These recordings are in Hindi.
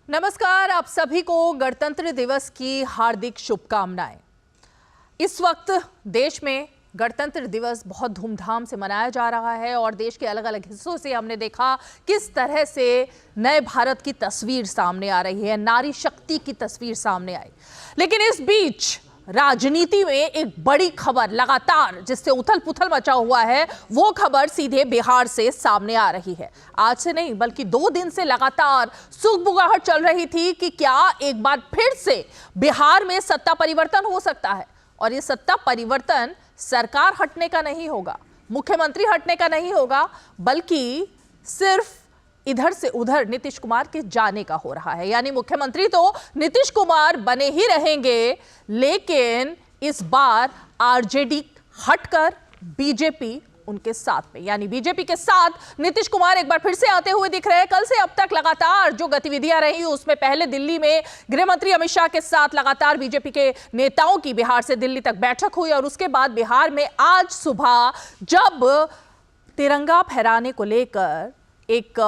नमस्कार, आप सभी को गणतंत्र दिवस की हार्दिक शुभकामनाएं। इस वक्त देश में गणतंत्र दिवस बहुत धूमधाम से मनाया जा रहा है और देश के अलग अलग हिस्सों से हमने देखा किस तरह से नए भारत की तस्वीर सामने आ रही है, नारी शक्ति की तस्वीर सामने आई। लेकिन इस बीच राजनीति में एक बड़ी खबर लगातार जिससे उथल पुथल मचा हुआ है, वो खबर सीधे बिहार से सामने आ रही है। आज से नहीं बल्कि 2 दिन से लगातार सुगबुगाहट चल रही थी कि क्या एक बार फिर से बिहार में सत्ता परिवर्तन हो सकता है। और ये सत्ता परिवर्तन सरकार हटने का नहीं होगा, मुख्यमंत्री हटने का नहीं होगा, बल्कि सिर्फ इधर से उधर नीतीश कुमार के जाने का हो रहा है। यानी मुख्यमंत्री तो नीतीश कुमार बने ही रहेंगे, लेकिन इस बार आरजेडी हटकर बीजेपी उनके साथ में, यानी बीजेपी के साथ नीतीश कुमार एक बार फिर से आते हुए दिख रहे हैं। कल से अब तक लगातार जो गतिविधियां रही उसमें पहले दिल्ली में गृह मंत्री अमित शाह के साथ लगातार बीजेपी के नेताओं की बिहार से दिल्ली तक बैठक हुई और उसके बाद बिहार में आज सुबह जब तिरंगा फहराने को लेकर एक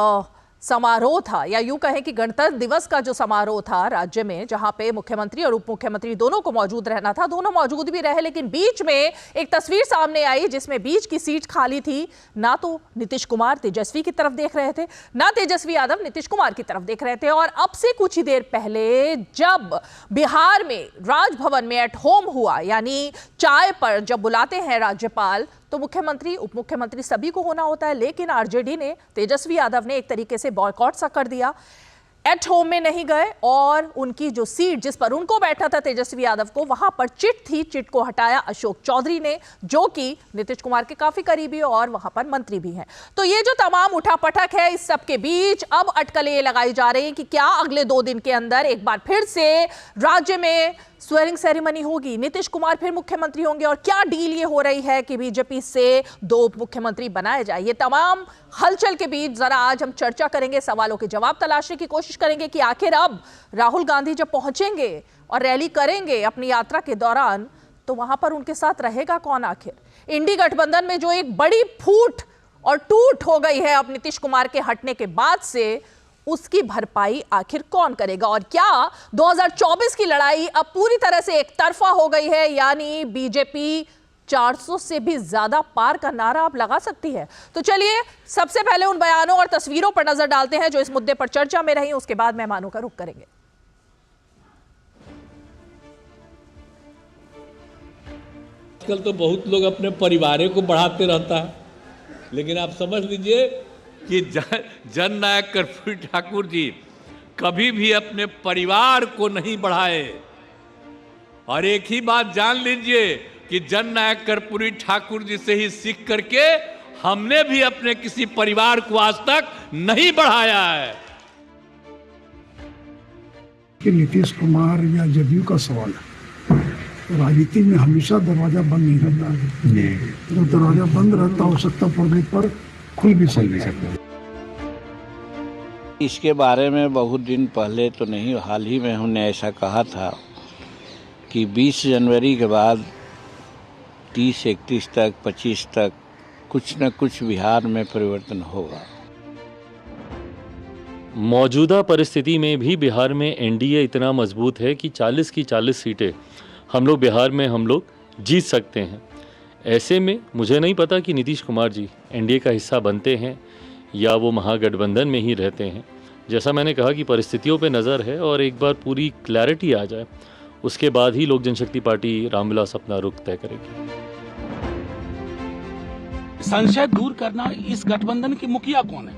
समारोह था, या यूं कहें कि गणतंत्र दिवस का जो समारोह था राज्य में, जहां पे मुख्यमंत्री और उप मुख्यमंत्री दोनों को मौजूद रहना था, दोनों मौजूद भी रहे, लेकिन बीच में एक तस्वीर सामने आई जिसमें बीच की सीट खाली थी। ना तो नीतीश कुमार तेजस्वी की तरफ देख रहे थे, ना तेजस्वी यादव नीतीश कुमार की तरफ देख रहे थे। और अब से कुछ ही देर पहले जब बिहार में राजभवन में एट होम हुआ, यानी चाय पर जब बुलाते हैं राज्यपाल, तो मुख्यमंत्री उप मुख्यमंत्री सभी को होना होता है, लेकिन आरजेडी ने, तेजस्वी यादव ने एक तरीके से बॉयकॉट सा कर दिया। एट होम में नहीं गए और उनकी जो सीट जिस पर उनको बैठना था तेजस्वी यादव को, वहां पर चिट थी, चिट को हटाया अशोक चौधरी ने, जो कि नीतीश कुमार के काफी करीबी और वहां पर मंत्री भी हैं। तो ये जो तमाम उठापटक है, इस सब के बीच अब अटकलें ये लगाई जा रही हैं कि क्या अगले 2 दिन के अंदर एक बार फिर से राज्य में स्वेरिंग सेरेमनी होगी, नीतीश कुमार फिर मुख्यमंत्री होंगे, और क्या डील ये हो रही है कि बीजेपी से 2 उप मुख्यमंत्री बनाए जाए। ये तमाम हलचल के बीच जरा आज हम चर्चा करेंगे, सवालों के जवाब तलाशने की कोशिश करेंगे कि आखिर अब राहुल गांधी जब पहुंचेंगे और रैली करेंगे अपनी यात्रा के दौरान, तो वहां पर उनके साथ रहेगा कौन। आखिर इंडी गठबंधन में जो एक बड़ी फूट और टूट हो गई है अब नीतीश कुमार के हटने के बाद से, उसकी भरपाई आखिर कौन करेगा। और क्या 2024 की लड़ाई अब पूरी तरह से एक तरफा हो गई है, यानी बीजेपी 400 से भी ज्यादा पार का नारा अब लगा सकती है। तो चलिए सबसे पहले उन बयानों और तस्वीरों पर नजर डालते हैं जो इस मुद्दे पर चर्चा में रही, उसके बाद मेहमानों का रुख करेंगे। आजकल तो बहुत लोग अपने परिवार को बढ़ाते रहता है, लेकिन आप समझ लीजिए कि जननायक कर्पूरी ठाकुर जी कभी भी अपने परिवार को नहीं बढ़ाए। और एक ही बात जान लीजिए कि जननायक कर्पूरी ठाकुर जी से ही सीख करके हमने भी अपने किसी परिवार को आज तक नहीं बढ़ाया है। कि नीतीश कुमार या जदयू का सवाल है, राजनीति में हमेशा दरवाजा बंद नहीं रहता है। जब दरवाजा बंद रहता हो सकता पड़ने पर खुल भी सकता है। इसके बारे में बहुत दिन पहले तो नहीं, हाल ही में हमने ऐसा कहा था कि 20 जनवरी के बाद 30, 31 तक, 25 तक कुछ न कुछ बिहार में परिवर्तन होगा। मौजूदा परिस्थिति में भी बिहार में एनडीए इतना मजबूत है कि 40 की 40 सीटें हम लोग बिहार में जीत सकते हैं। ऐसे में मुझे नहीं पता कि नीतीश कुमार जी एनडीए का हिस्सा बनते हैं या वो महागठबंधन में ही रहते हैं। जैसा मैंने कहा कि परिस्थितियों पे नज़र है और एक बार पूरी क्लैरिटी आ जाए, उसके बाद ही लोक जनशक्ति पार्टी रामविलास अपना रुख तय करेगी। संशय दूर करना, इस गठबंधन की मुखिया कौन है,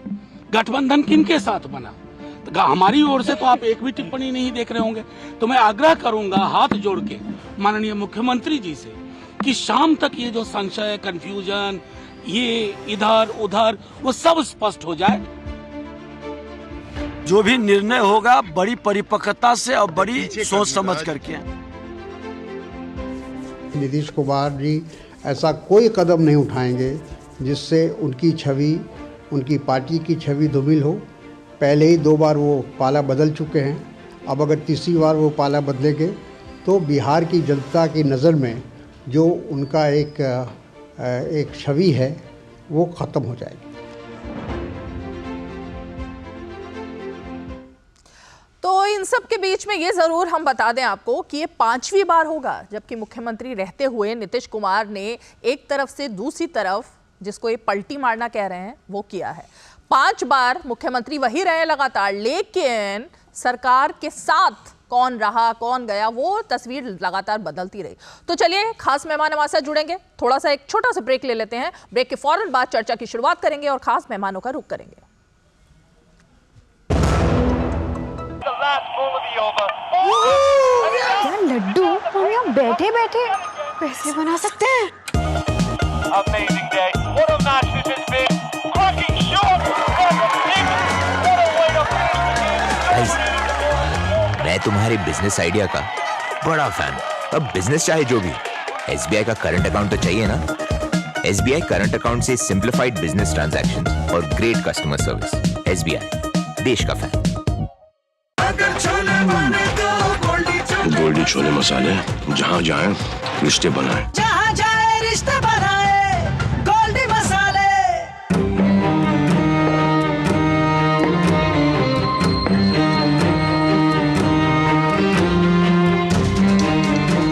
गठबंधन किनके साथ बना, तो हमारी ओर से तो आप एक भी टिप्पणी नहीं देख रहे होंगे। तो मैं आग्रह करूंगा हाथ जोड़ के माननीय मुख्यमंत्री जी से कि शाम तक ये जो संशय, कंफ्यूजन, ये इधर उधर, वो सब स्पष्ट हो जाए। जो भी निर्णय होगा बड़ी परिपक्वता से और बड़ी सोच समझ करके। नीतीश कुमार जी ऐसा कोई कदम नहीं उठाएंगे जिससे उनकी छवि, उनकी पार्टी की छवि धूमिल हो। पहले ही 2 बार वो पाला बदल चुके हैं, अब अगर तीसरी बार वो पाला बदलेंगे तो बिहार की जनता की नज़र में जो उनका एक छवि है वो ख़त्म हो जाएगी। तो इन सब के बीच में ये जरूर हम बता दें आपको कि ये 5वीं बार होगा जबकि मुख्यमंत्री रहते हुए नीतीश कुमार ने एक तरफ से दूसरी तरफ जिसको ये पलटी मारना कह रहे हैं वो किया है। 5 बार मुख्यमंत्री वही रहे लगातार, लेकिन सरकार के साथ कौन रहा कौन गया वो तस्वीर लगातार बदलती रही। तो चलिए खास मेहमान हमारे साथ जुड़ेंगे, थोड़ा सा एक छोटा सा ब्रेक ले लेते हैं। ब्रेक के फौरन बाद चर्चा की शुरुआत करेंगे और खास मेहमानों का रुख करेंगे। क्या लड्डू हम यहाँ बैठे बैठे पैसे बना सकते हैं? मैं तुम्हारे बिजनेस आइडिया का बड़ा फैन हूं। अब बिजनेस चाहे जो भी, SBI का करंट अकाउंट तो चाहिए ना। SBI करंट अकाउंट से सिंप्लीफाइड बिजनेस ट्रांजैक्शंस और ग्रेट कस्टमर सर्विस। SBI, देश का फैन। गोल्डी छोले मसाले, जहाँ जाए रिश्ते बनाए, जहाँ जाए रिश्ते बनाए, गोल्डी मसाले।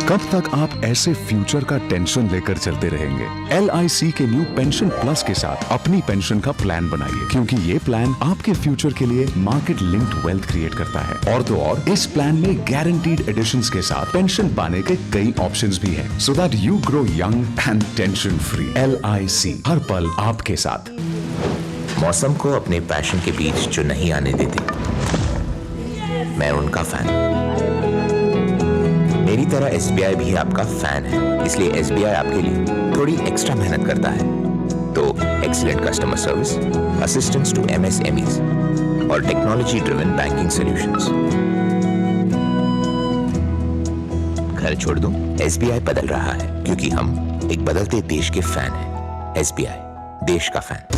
कब तक आप ऐसे फ्यूचर का टेंशन लेकर चलते रहेंगे? LIC के न्यू पेंशन प्लस के साथ अपनी पेंशन का प्लान बनाइए, क्योंकि ये प्लान आपके फ्यूचर के लिए मार्केट लिंक्ड वेल्थ क्रिएट करता है। और तो और इस प्लान में गारंटीड एडिशंस के साथ पेंशन पाने के कई ऑप्शंस भी हैं, so that you grow young and tension free. LIC, हर पल आपके साथ। मौसम को अपने पैशन के बीच जो नहीं आने देते, मैं उनका फैन। मेरी तरह SBI भी आपका फैन है, इसलिए SBI आपके लिए थोड़ी एक्स्ट्रा मेहनत करता है। तो excellent customer service, assistance to MSMEs और टेक्नोलॉजी ड्रिवन बैंकिंग सॉल्यूशंस। घर छोड़ दूं, SBI बदल रहा है क्योंकि हम एक बदलते देश के फैन हैं। SBI, देश का फैन।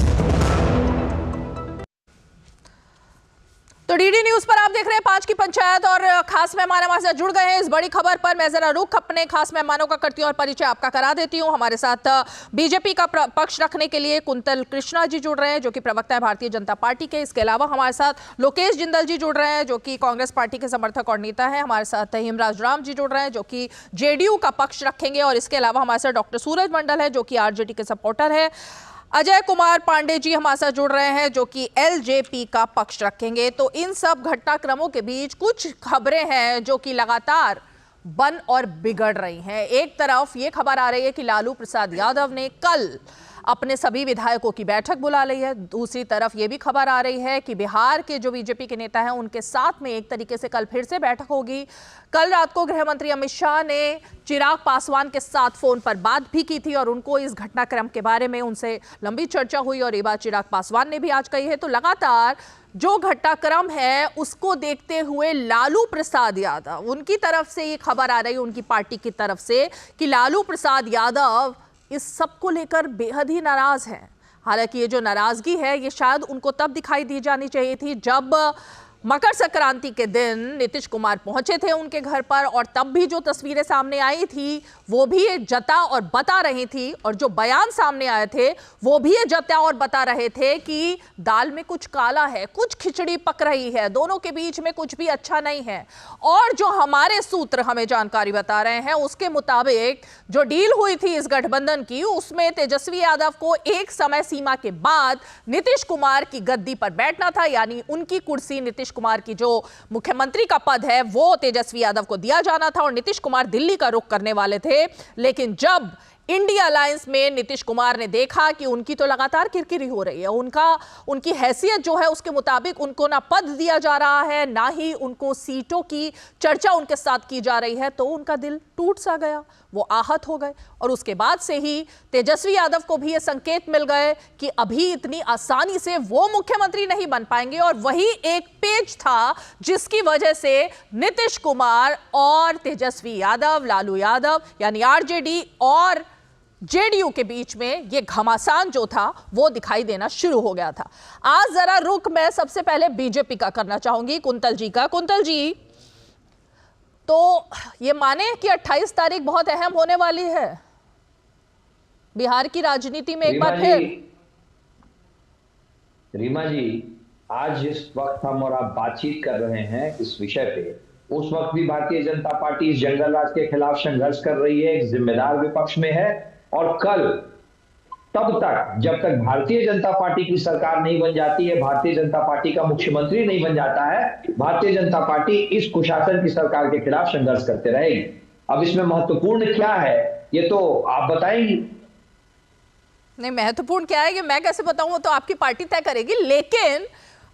तो DD न्यूज पर आप देख रहे हैं 5 की पंचायत और खास मेहमान हमारे साथ जुड़ गए हैं इस बड़ी खबर पर। मैं जरा रुख अपने खास मेहमानों का करती हूँ और परिचय आपका करा देती हूँ। हमारे साथ बीजेपी का पक्ष रखने के लिए कुंतल कृष्णा जी जुड़ रहे हैं जो कि प्रवक्ता है भारतीय जनता पार्टी के। इसके अलावा हमारे साथ लोकेश जिंदल जी जुड़ रहे हैं जो कि कांग्रेस पार्टी के समर्थक और नेता है। हमारे साथ हिमराज राम जी जुड़ रहे हैं जो कि JDU का पक्ष रखेंगे। और इसके अलावा हमारे साथ डॉक्टर सूरज मंडल है जो कि RJD के सपोर्टर है। अजय कुमार पांडे जी हमारे साथ जुड़ रहे हैं जो कि LJP का पक्ष रखेंगे। तो इन सब घटनाक्रमों के बीच कुछ खबरें हैं जो कि लगातार बन और बिगड़ रही हैं। एक तरफ ये खबर आ रही है कि लालू प्रसाद यादव ने कल अपने सभी विधायकों की बैठक बुला ली है। दूसरी तरफ ये भी खबर आ रही है कि बिहार के जो बीजेपी के नेता हैं उनके साथ में एक तरीके से कल फिर से बैठक होगी। कल रात को गृह मंत्री अमित शाह ने चिराग पासवान के साथ फोन पर बात भी की थी और उनको इस घटनाक्रम के बारे में उनसे लंबी चर्चा हुई और ये बात चिराग पासवान ने भी आज कही है। तो लगातार जो घटनाक्रम है उसको देखते हुए लालू प्रसाद यादव, उनकी तरफ से ये खबर आ रही है उनकी पार्टी की तरफ से कि लालू प्रसाद यादव इस सब को लेकर बेहद ही नाराज हैं। हालांकि ये जो नाराजगी है ये शायद उनको तब दिखाई दी जानी चाहिए थी जब मकर संक्रांति के दिन नीतीश कुमार पहुंचे थे उनके घर पर और तब भी जो तस्वीरें सामने आई थी वो भी ये जता और बता रही थी और जो बयान सामने आए थे वो भी ये जता और बता रहे थे कि दाल में कुछ काला है, कुछ खिचड़ी पक रही है, दोनों के बीच में कुछ भी अच्छा नहीं है। और जो हमारे सूत्र हमें जानकारी बता रहे हैं उसके मुताबिक जो डील हुई थी इस गठबंधन की उसमें तेजस्वी यादव को एक समय सीमा के बाद नीतीश कुमार की गद्दी पर बैठना था, यानी उनकी कुर्सी नीतीश कुमार की जो मुख्यमंत्री का पद है वो तेजस्वी यादव को दिया जाना था और नीतीश कुमार दिल्ली का रुख करने वाले थे। लेकिन जब इंडिया अलायंस में नीतीश कुमार ने देखा कि उनकी तो लगातार किरकिरी हो रही है, उनकी हैसियत जो है उसके मुताबिक उनको ना पद दिया जा रहा है ना ही उनको सीटों की चर्चा उनके साथ की जा रही है, तो उनका दिल टूट सा गया, वो आहत हो गए। और उसके बाद से ही तेजस्वी यादव को भी ये संकेत मिल गए कि अभी इतनी आसानी से वो मुख्यमंत्री नहीं बन पाएंगे। और वही एक पेच था जिसकी वजह से नीतीश कुमार और तेजस्वी यादव, लालू यादव यानी RJD और JDU के बीच में ये घमासान जो था वो दिखाई देना शुरू हो गया था। आज जरा रुख मैं सबसे पहले बीजेपी का करना चाहूंगी, कुंतल जी का। कुंतल जी, तो ये माने कि 28 तारीख बहुत अहम होने वाली है बिहार की राजनीति में एक बार फिर। रीमा जी, आज जिस वक्त हम और आप बातचीत कर रहे हैं इस विषय पे, उस वक्त भी भारतीय जनता पार्टी इस जंगल राज के खिलाफ संघर्ष कर रही है, एक जिम्मेदार विपक्ष में है। और कल तब तक जब तक भारतीय जनता पार्टी की सरकार नहीं बन जाती है, भारतीय जनता पार्टी का मुख्यमंत्री नहीं बन जाता है, भारतीय जनता पार्टी इस कुशासन की सरकार के खिलाफ संघर्ष करते रहेगी। अब इसमें महत्वपूर्ण क्या है ये तो आप बताएंगी। नहीं, महत्वपूर्ण क्या है ये मैं कैसे बताऊं, वो तो आपकी पार्टी तय करेगी। लेकिन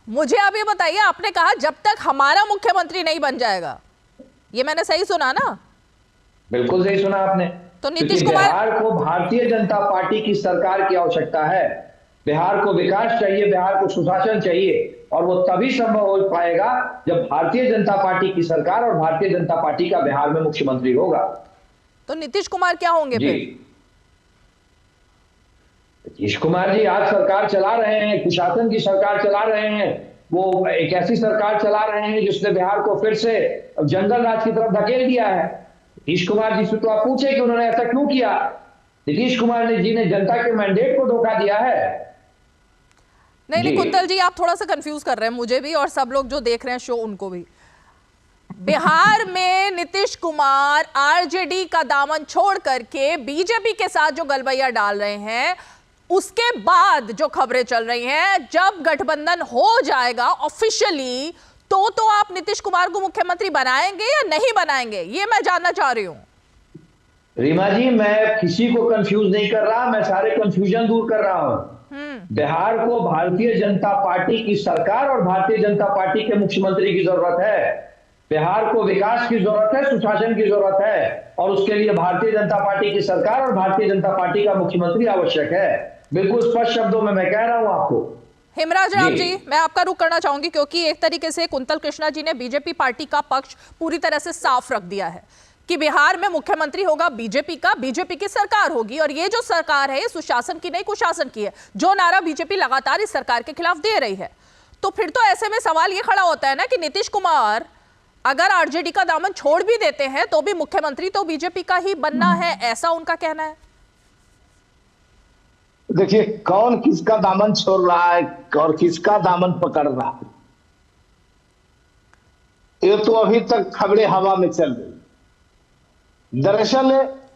मुझे आप ये बताइए, आपने कहा जब तक हमारा मुख्यमंत्री नहीं बन जाएगा, ये मैंने सही सुना ना? बिल्कुल सही सुना आपने। तो नीतीश कुमार, बिहार को भारतीय जनता पार्टी की सरकार की आवश्यकता है। बिहार को विकास चाहिए, बिहार को सुशासन चाहिए, और वो तभी संभव हो पाएगा जब भारतीय जनता पार्टी की सरकार और भारतीय जनता पार्टी का बिहार में मुख्यमंत्री होगा। तो नीतीश कुमार क्या होंगे फिर? नीतीश कुमार जी आज सरकार चला रहे हैं, कुशासन की सरकार चला रहे हैं। वो एक ऐसी सरकार चला रहे हैं जिसने बिहार को फिर से जंगल राज की तरफ धकेल दिया है। नीतीश कुमार जी से तो आप पूछे कि उन्होंने ऐसा क्यों किया। नीतीश कुमार जी ने जनता के मैंडेट को धोखा दिया है। नहीं कुंतल जी, आप थोड़ा सा कंफ्यूज कर रहे हैं मुझे भी और सब लोग जो देख रहे हैं शो उनको भी। बिहार में नीतीश कुमार आरजेडी का दामन छोड़ करके बीजेपी के साथ जो गलबैया डाल रहे हैं, उसके बाद जो खबरें चल रही हैं, जब गठबंधन हो जाएगा ऑफिशियली तो आप नीतीश कुमार को मुख्यमंत्री बनाएंगे या नहीं बनाएंगे, ये मैं जानना चाह रही हूं। रीमा जी, मैं किसी को कंफ्यूज नहीं कर रहा, मैं सारे कंफ्यूजन दूर कर रहा हूं। बिहार को भारतीय जनता पार्टी की सरकार और भारतीय जनता पार्टी के मुख्यमंत्री की जरूरत है। बिहार को विकास की जरूरत है, सुशासन की जरूरत है, और उसके लिए भारतीय जनता पार्टी की सरकार और भारतीय जनता पार्टी का मुख्यमंत्री आवश्यक है। बिल्कुल स्पष्ट शब्दों में मैं कह रहा हूं आपको। हेमराज राम जी, मैं आपका रुख करना चाहूंगी क्योंकि एक तरीके से कुंतल कृष्णा जी ने बीजेपी पार्टी का पक्ष पूरी तरह से साफ रख दिया है कि बिहार में मुख्यमंत्री होगा बीजेपी का, बीजेपी की सरकार होगी, और ये जो सरकार है सुशासन की नहीं कुशासन की है, जो नारा बीजेपी लगातार इस सरकार के खिलाफ दे रही है। तो फिर तो ऐसे में सवाल ये खड़ा होता है ना कि नीतीश कुमार अगर आरजेडी का दामन छोड़ भी देते हैं तो भी मुख्यमंत्री तो बीजेपी का ही बनना है, ऐसा उनका कहना है। देखिए, कौन किसका दामन छोड़ रहा है और किसका दामन पकड़ रहा है, ये तो अभी तक खबरें हवा में चल रही। दरअसल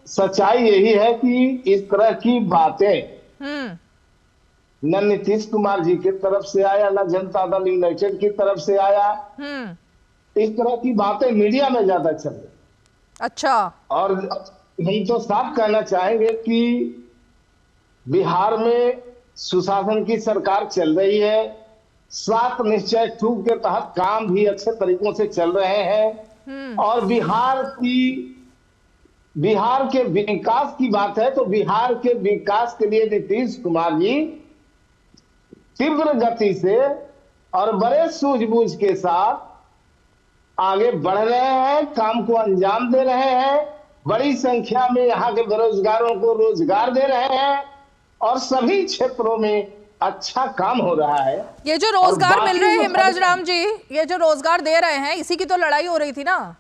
सच्चाई यही है कि इस तरह की बातें न नीतीश कुमार जी की तरफ से आया, न जनता दल यूनाइटेड की तरफ से आया। इस तरह की बातें मीडिया में ज्यादा चल रही। अच्छा। और हम तो साफ कहना चाहेंगे कि बिहार में सुशासन की सरकार चल रही है, 7 निश्चय 2 के तहत काम भी अच्छे तरीकों से चल रहे हैं, और बिहार के विकास की बात है तो बिहार के विकास के लिए नीतीश कुमार जी तीव्र गति से और बड़े सूझबूझ के साथ आगे बढ़ रहे हैं, काम को अंजाम दे रहे हैं, बड़ी संख्या में यहाँ के बेरोजगारों को रोजगार दे रहे हैं, और सभी क्षेत्रों में अच्छा काम हो रहा है। ये जो रोजगार मिल रहे हैं हेमराज राम जी, ये जो रोजगार दे रहे हैं, इसी की तो लड़ाई हो रही थी ना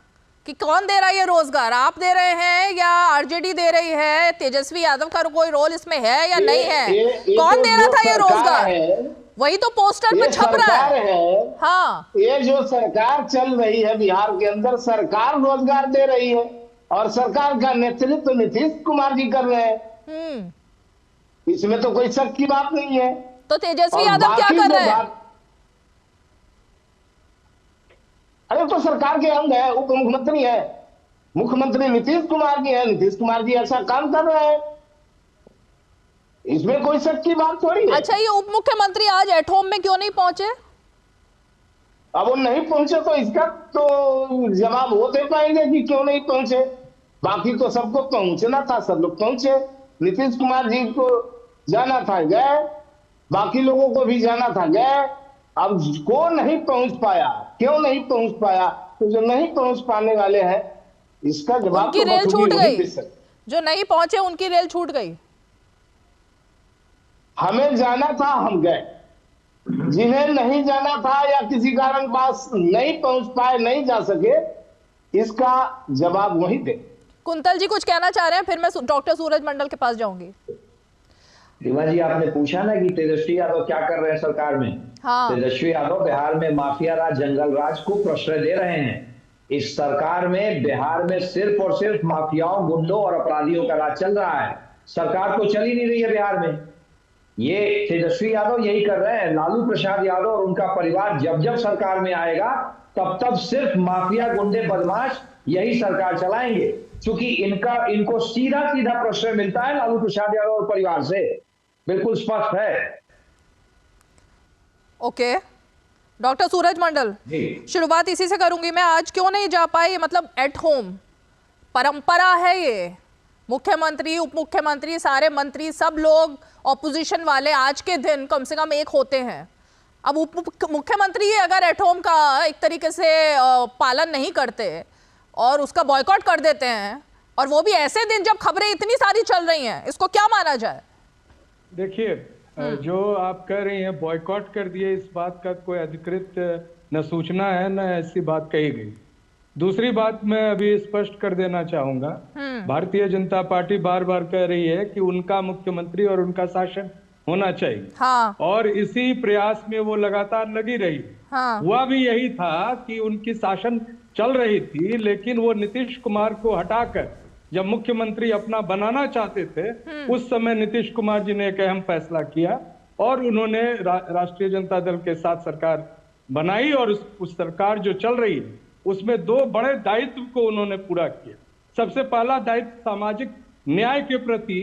कि कौन दे रहा है ये रोजगार, आप दे रहे हैं या आरजेडी दे रही है, तेजस्वी यादव का कोई रोल इसमें है या नहीं है, कौन दे रहा था ये रोजगार? वही तो पोस्टर पे छप रहा है। हाँ, ये जो सरकार चल रही है बिहार के अंदर, सरकार रोजगार दे रही है और सरकार का नेतृत्व नीतीश कुमार जी कर रहे हैं, इसमें तो कोई शक की बात नहीं है। तो तेजस्वी यादव क्या कर रहे हैं? अरे तो सरकार के अंग है, उप मुख्यमंत्री है, मुख्यमंत्री नीतीश कुमार जी है, नीतीश कुमार जी ऐसा काम कर रहे हैं, इसमें कोई शक की बात थोड़ी है। अच्छा, ये उप मुख्यमंत्री आज एट होम में क्यों नहीं पहुंचे? अब वो नहीं पहुंचे तो इसका तो जवाब वो दे पाएंगे कि क्यों नहीं पहुंचे। बाकी तो सबको पहुंचना था, सब लोग पहुंचे। नीतीश कुमार जी को जाना था, गए, बाकी लोगों को भी जाना था, गए। अब कौन नहीं पहुंच पाया, क्यों नहीं पहुंच पाया, तो जो नहीं पहुंच पाने वाले हैं इसका जवाब उनकी रेल छूट गई, जो नहीं पहुंचे उनकी रेल छूट गई। हमें जाना था, हम गए, जिन्हें नहीं जाना था या किसी कारण पास नहीं पहुंच पाए, नहीं जा सके, इसका जवाब वही दे। कुंतल जी कुछ कहना चाह रहे हैं, फिर मैं डॉक्टर सूरज मंडल के पास जाऊंगी। रीमा जी, आपने पूछा ना कि तेजस्वी यादव क्या कर रहे हैं सरकार में, हाँ। तेजस्वी यादव बिहार में माफिया राज, जंगल राज को प्रश्रय दे रहे हैं। इस सरकार में बिहार में सिर्फ और सिर्फ माफियाओं, गुंडों और अपराधियों का राज चल रहा है। सरकार तो चल ही नहीं रही है बिहार में। ये तेजस्वी यादव यही कर रहे हैं। लालू प्रसाद यादव और उनका परिवार जब जब सरकार में आएगा तब तब सिर्फ माफिया, गुंडे, बदमाश यही सरकार चलाएंगे, क्योंकि इनको सीधा सीधा प्रश्रय मिलता है लालू प्रसाद यादव और परिवार से। बिल्कुल स्पष्ट है। ओके डॉक्टर सूरज मंडल, शुरुआत इसी से करूंगी मैं। आज क्यों नहीं जा पाए? मतलब एट होम परंपरा है ये, मुख्यमंत्री, उप मुख्यमंत्री, सारे मंत्री, सब लोग ऑपोजिशन वाले आज के दिन कम से कम एक होते हैं। अब उप मुख्यमंत्री अगर एट होम का एक तरीके से पालन नहीं करते और उसका बॉयकॉट कर देते हैं, और वो भी ऐसे दिन जब खबरें इतनी सारी चल रही हैं, इसको क्या माना जाए? देखिए, जो आप कह रही हैं बॉयकॉट कर दिए, इस बात का कोई अधिकृत न सूचना है न ऐसी बात कही गई। दूसरी बात मैं अभी स्पष्ट कर देना चाहूंगा, भारतीय जनता पार्टी बार बार कह रही है कि उनका मुख्यमंत्री और उनका शासन होना चाहिए। हाँ। और इसी प्रयास में वो लगातार लगी रही। हाँ। हुआ भी यही था कि उनकी शासन चल रही थी, लेकिन वो नीतीश कुमार को हटाकर जब मुख्यमंत्री अपना बनाना चाहते थे, उस समय नीतीश कुमार जी ने एक अहम फैसला किया और उन्होंने राष्ट्रीय जनता दल के साथ सरकार बनाई। और उस सरकार जो चल रही है उसमें दो बड़े दायित्व को उन्होंने पूरा किया। सबसे पहला दायित्व सामाजिक न्याय के प्रति,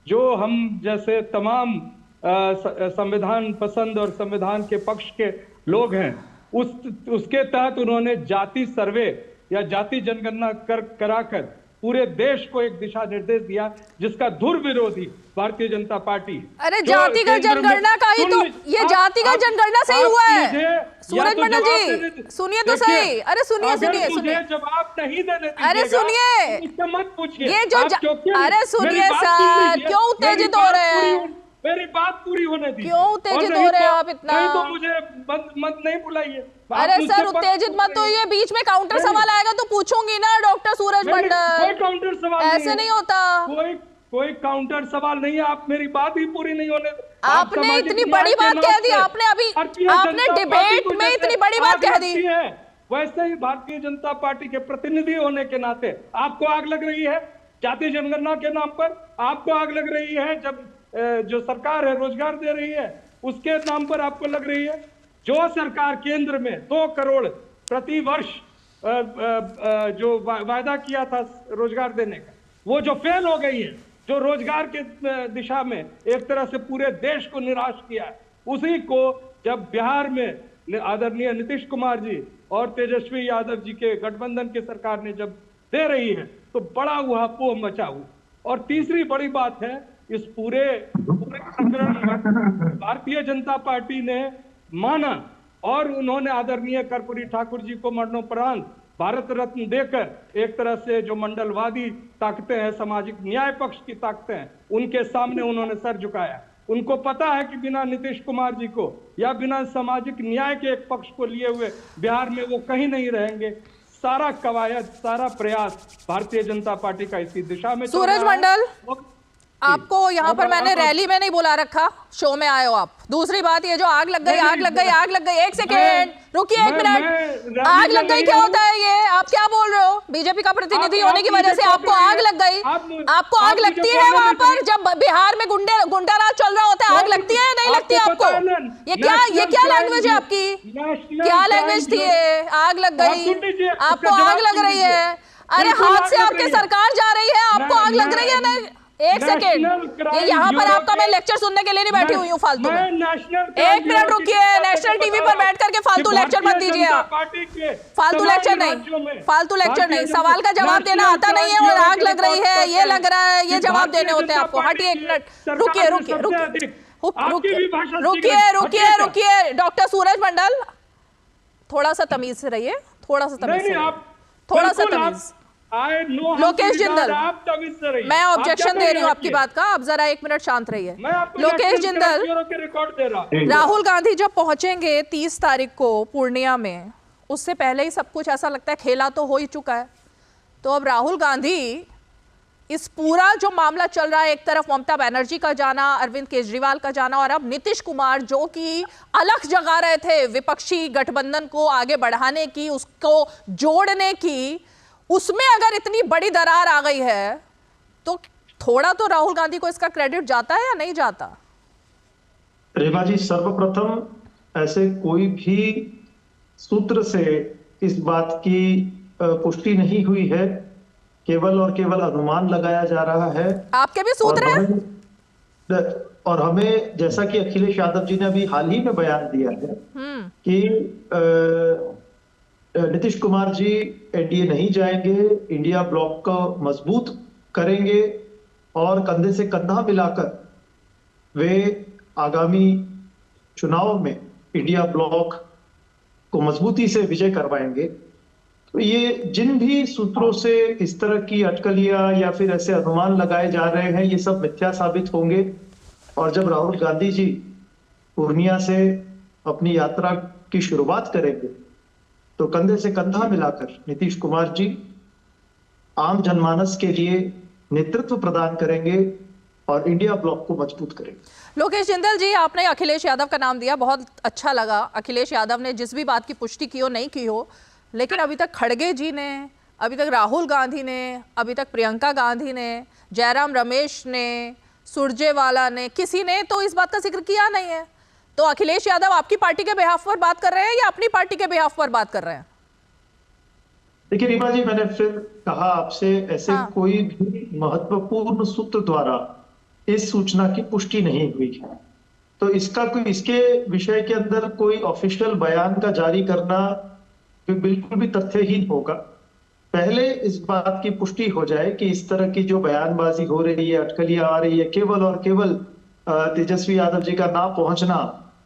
जो हम जैसे तमाम संविधान पसंद और संविधान के पक्ष के लोग हैं, उसके तहत उन्होंने जाति सर्वे या जाति जनगणना कराकर पूरे देश को एक दिशा निर्देश दिया, जिसका धुर विरोधी भारतीय जनता पार्टी। अरे जातिगत जनगणना का ही तो, ये जातिगत जनगणना से ही हुआ है। सूरज मंडल जी सुनिए तो सही। अरे सुनिए जवाब नहीं देने, अरे सुनिए, मत पूछिए ये जो अरे सुनिए सर, क्यों उत्तेजित हो रहे हैं? मेरी बात पूरी होने दी। क्यों उत्तेजित हो रहे हैं आप इतना? तो मुझे मत नहीं बुलाइए। अरे सर उत्तेजित मत होइए, बीच में काउंटर सवाल आएगा तो पूछूंगी ना डॉक्टर सूरज मंडल। कोई काउंटर सवाल ऐसे नहीं होता। कोई काउंटर सवाल नहीं है। आप मेरी बात ही पूरी नहीं होने। आपने इतनी बड़ी बात कह दी, आपने डिबेट में इतनी बड़ी बात कह दी। वैसे ही भारतीय जनता पार्टी के प्रतिनिधि होने के नाते आपको आग लग रही है जाति जनगणना के नाम पर। आपको आग लग रही है जब जो सरकार है रोजगार दे रही है उसके नाम पर आपको लग रही है। जो सरकार केंद्र में 2 करोड़ प्रति वर्ष जो वायदा किया था रोजगार देने का, वो जो फेल हो गई है, जो रोजगार के दिशा में एक तरह से पूरे देश को निराश किया है, उसी को जब बिहार में आदरणीय नीतीश कुमार जी और तेजस्वी यादव जी के गठबंधन की सरकार ने जब दे रही है तो बड़ा ऊहापोह मचा हुआ। और तीसरी बड़ी बात है, इस पूरे प्रकरण में भारतीय जनता पार्टी ने माना और उन्होंने आदरणीय कर्पूरी ठाकुर जी को मरणोपरांत भारत रत्न देकर एक तरह से जो मंडलवादी ताकतें हैं, सामाजिक न्याय पक्ष की ताकतें हैं, उनके सामने उन्होंने सर झुकाया। उनको पता है कि बिना नीतीश कुमार जी को या बिना सामाजिक न्याय के एक पक्ष को लिए हुए बिहार में वो कहीं नहीं रहेंगे। सारा कवायद, सारा प्रयास भारतीय जनता पार्टी का इसी दिशा में। सूरज मंडल, आपको यहाँ पर मैंने रैली में नहीं बुला रखा, शो में आए हो आप। दूसरी बात ये जो आग लग गई, आग लग गई, आग लग गई, एक सेकेंड रुकिए, 1 मिनट। आग लग गई क्या होता है ये? आप क्या बोल रहे हो? बीजेपी का प्रतिनिधि होने की वजह से आपको आग लग गई? आपको आग लगती है वहां पर जब बिहार में गुंडा राज चल रहा होता है? आग लगती है नहीं लगती आपको? ये क्या लैंग्वेज है आपकी? क्या लैंग्वेज थी ये? आग लग गई, आपको आग लग रही है? अरे हाथ से आपकी सरकार जा रही है, आपको आग लग रही है? नहीं, एक सेकेंड, ये यहाँ पर आपका मैं लेक्चर सुनने के लिए नहीं बैठी हुई हूँ फालतू में। 1 मिनट रुकिए, नेशनल टीवी पर बैठ करके फालतू लेक्चर मत दीजिए आप। फालतू लेक्चर नहीं, फालतू लेक्चर नहीं, सवाल का जवाब देना आता नहीं है और आग लग रही है, ये लग रहा है, ये जवाब देने होते हैं आपको। हटिए 1 मिनट, रुकिए डॉक्टर सूरज मंडल, थोड़ा सा तमीज से रहिए, थोड़ा सा तमीज। लोकेश जिंदल, मैं ऑब्जेक्शन दे रही हूँ आपकी बात का, आप जरा 1 मिनट शांत रहिए। लोकेश जिंदल, राहुल गांधी जब पहुंचेंगे 30 तारीख को पूर्णिया में, उससे पहले ही सब कुछ ऐसा लगता है खेला तो हो ही चुका है। तो अब राहुल गांधी इस पूरा जो मामला चल रहा है, एक तरफ ममता बनर्जी का जाना, अरविंद केजरीवाल का जाना, और अब नीतीश कुमार जो कि अलख जगा रहे थे विपक्षी गठबंधन को आगे बढ़ाने की, उसको जोड़ने की, उसमें अगर इतनी बड़ी दरार आ गई है तो थोड़ा तो राहुल गांधी को इसका क्रेडिट जाता है या नहीं जाता? रेवा जी, सर्वप्रथम ऐसे कोई भी सूत्र से इस बात की पुष्टि नहीं हुई है, केवल और केवल अनुमान लगाया जा रहा है। आपके भी सूत्र हैं? और हमें, जैसा कि अखिलेश यादव जी ने अभी हाल ही में बयान दिया है कि नीतीश कुमार जी एनडीए नहीं जाएंगे, इंडिया ब्लॉक को मजबूत करेंगे और कंधे से कंधा मिलाकर वे आगामी चुनाव में इंडिया ब्लॉक को मजबूती से विजय करवाएंगे। तो ये जिन भी सूत्रों से इस तरह की अटकलियां या फिर ऐसे अनुमान लगाए जा रहे हैं, ये सब मिथ्या साबित होंगे। और जब राहुल गांधी जी पूर्णिया से अपनी यात्रा की शुरुआत करेंगे तो कंधे से कंधा मिलाकर नीतीश कुमार जी आम जनमानस के लिए नेतृत्व प्रदान करेंगे और इंडिया ब्लॉक को मजबूत करेंगे। लोकेश जिंदल जी, आपने अखिलेश यादव का नाम दिया, बहुत अच्छा लगा। अखिलेश यादव ने जिस भी बात की पुष्टि की हो नहीं की हो, लेकिन अभी तक खड़गे जी ने, अभी तक राहुल गांधी ने, अभी तक प्रियंका गांधी ने, जयराम रमेश ने, सुरजेवाला ने, किसी ने तो इस बात का जिक्र किया नहीं है। तो अखिलेश यादव आपकी पार्टी के बिहाफ पर बात कर रहे हैं या अपनी पार्टी के बिहाफ पर बात कर रहे हैं? देखिए रीमा जी, मैंने फिर कहा आपसे, ऐसे कोई भी महत्वपूर्ण सूत्र द्वारा इस सूचना की पुष्टि नहीं हुई है। तो इसके विषय के अंदर कोई ऑफिशियल बयान का जारी करना बिल्कुल भी तथ्यहीन होगा। पहले इस बात की पुष्टि हो जाए कि इस तरह की जो बयानबाजी हो रही है, अटकलियां आ रही है, केवल और केवल तेजस्वी यादव जी का ना पहुंचना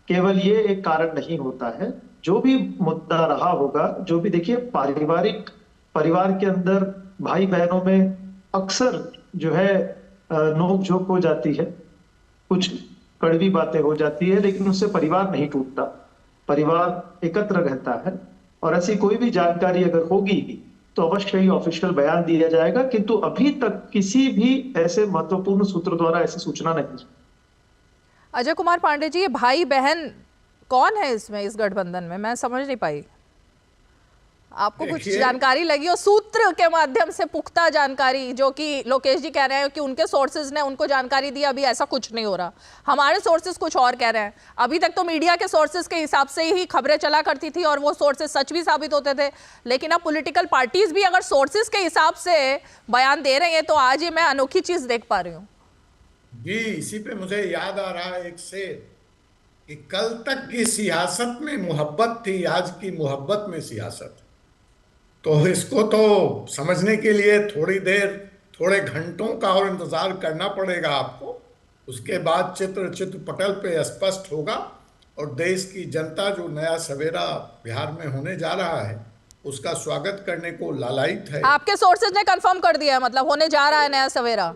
केवल ये एक कारण नहीं होता है। जो भी मुद्दा रहा होगा, जो भी, देखिए परिवार के अंदर भाई बहनों में अक्सर जो है नोक झोंक हो जाती है, कुछ कड़वी बातें हो जाती है, लेकिन उससे परिवार नहीं टूटता, परिवार एकत्र रहता है। और ऐसी कोई भी जानकारी अगर होगी तो अवश्य ही ऑफिशियल बयान दिया जाएगा, किंतु अभी तक किसी भी ऐसे महत्वपूर्ण सूत्र द्वारा ऐसी सूचना नहीं। अजय कुमार पांडे जी, ये भाई बहन कौन है इसमें, इस गठबंधन में? मैं समझ नहीं पाई। आपको कुछ जानकारी लगी हो सूत्र के माध्यम से, पुख्ता जानकारी, जो कि लोकेश जी कह रहे हैं कि उनके सोर्सेज ने उनको जानकारी दी, अभी ऐसा कुछ नहीं हो रहा, हमारे सोर्सेज कुछ और कह रहे हैं। अभी तक तो मीडिया के सोर्सेज के हिसाब से ही खबरें चला करती थी और वो सोर्सेज सच भी साबित होते थे, लेकिन अब पॉलिटिकल पार्टीज भी अगर सोर्सेज के हिसाब से बयान दे रही है तो आज ये मैं अनोखी चीज देख पा रही हूँ। जी, इसी पे मुझे याद आ रहा है एक शेर कि कल तक की सियासत में मोहब्बत थी, आज की मोहब्बत में सियासत। तो इसको तो समझने के लिए थोड़ी देर, थोड़े घंटों का और इंतजार करना पड़ेगा आपको। उसके बाद चित्र पटल पे स्पष्ट होगा और देश की जनता जो नया सवेरा बिहार में होने जा रहा है उसका स्वागत करने को लालायित है। आपके सोर्सेज ने कंफर्म कर दिया है, मतलब होने जा रहा है नया सवेरा?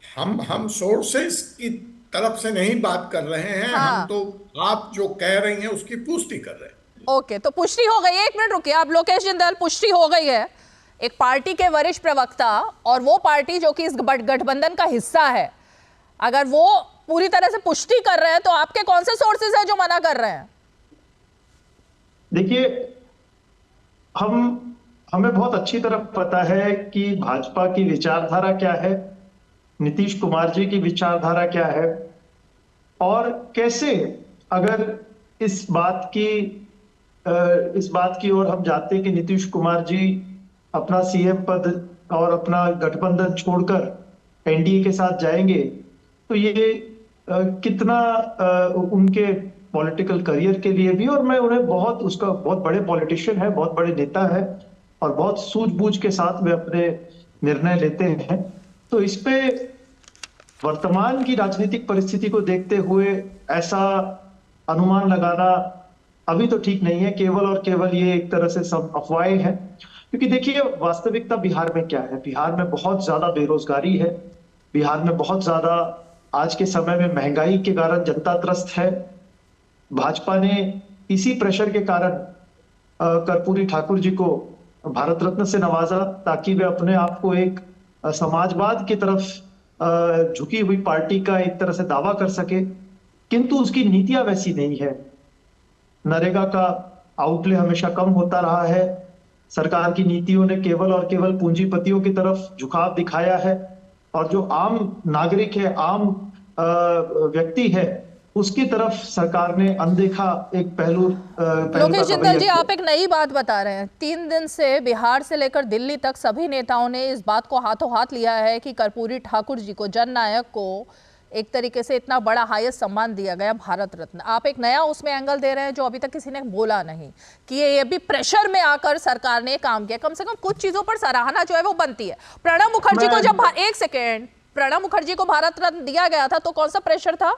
हम सोर्सेज की तरफ से नहीं बात कर रहे हैं, हम तो आप जो कह रही हैं उसकी पुष्टि कर रहे हैं। ओके, तो पुष्टि हो गई है। एक मिनट रुकिए आप लोकेश जिंदल, पुष्टि हो गई है एक पार्टी के वरिष्ठ प्रवक्ता, और वो पार्टी जो कि इस गठबंधन का हिस्सा है, अगर वो पूरी तरह से पुष्टि कर रहे हैं तो आपके कौन से सोर्सेज हैं जो मना कर रहे हैं? देखिए, हमें बहुत अच्छी तरह पता है कि भाजपा की विचारधारा क्या है, नीतीश कुमार जी की विचारधारा क्या है, और कैसे अगर इस बात की ओर हम जाते हैं कि नीतीश कुमार जी अपना सीएम पद और अपना गठबंधन छोड़कर एनडीए के साथ जाएंगे, तो ये कितना उनके पॉलिटिकल करियर के लिए भी, और मैं उन्हें बहुत बड़े पॉलिटिशियन है, बहुत बड़े नेता है और बहुत सूझबूझ के साथ वे अपने निर्णय लेते हैं। तो इस पे वर्तमान की राजनीतिक परिस्थिति को देखते हुए ऐसा अनुमान लगाना अभी तो ठीक नहीं है। केवल और केवल ये एक तरह से सब अफवाहें हैं, क्योंकि देखिए वास्तविकता बिहार में क्या है। बिहार में बहुत ज्यादा बेरोजगारी है, बिहार में बहुत ज्यादा आज के समय में महंगाई के कारण जनता त्रस्त है। भाजपा ने इसी प्रेशर के कारण कर्पूरी ठाकुर जी को भारत रत्न से नवाजा ताकि वे अपने आप को एक समाजवाद की तरफ झुकी हुई पार्टी का एक तरह से दावा कर सके, किंतु उसकी नीतियां वैसी नहीं है। नरेगा का आउटले हमेशा कम होता रहा है। सरकार की नीतियों ने केवल और केवल पूंजीपतियों की तरफ झुकाव दिखाया है, और जो आम नागरिक है, आम व्यक्ति है, उसकी तरफ सरकार ने अनदेखा एक पहलू लोकेश जिंदल जी, आप एक नई बात बता रहे हैं। 3 दिन से बिहार से लेकर दिल्ली तक सभी नेताओं ने इस बात को हाथों हाथ लिया है कि कर्पूरी ठाकुर जी को, जननायक को एक तरीके से इतना बड़ा हाईएस्ट सम्मान दिया गया, भारत रत्न। आप एक नया उसमें एंगल दे रहे हैं जो अभी तक किसी ने बोला नहीं, कि ये भी प्रेशर में आकर सरकार ने काम किया। कम से कम कुछ चीजों पर सराहना जो है वो बनती है। प्रणब मुखर्जी को जब प्रणब मुखर्जी को भारत रत्न दिया गया था तो कौन सा प्रेशर था?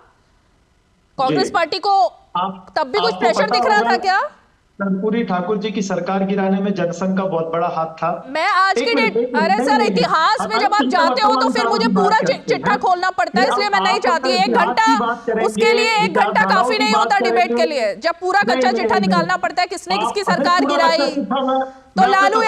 कांग्रेस पार्टी को तब भी कुछ प्रेशर दिख रहा था क्या? कर्पूरी ठाकुर जी की सरकार गिराने में जनसंघ का बहुत बड़ा हाथ था। मैं आज की डेट, अरे सर, इतिहास में जब आप जाते हो तो फिर मुझे पूरा चिट्ठा खोलना पड़ता है, इसलिए मैं नहीं चाहती 1 घंटा, उसके लिए 1 घंटा काफी नहीं होता डिबेट के लिए, जब पूरा कच्चा चिट्ठा निकालना पड़ता है किसने किसकी सरकार गिराई। तो लालू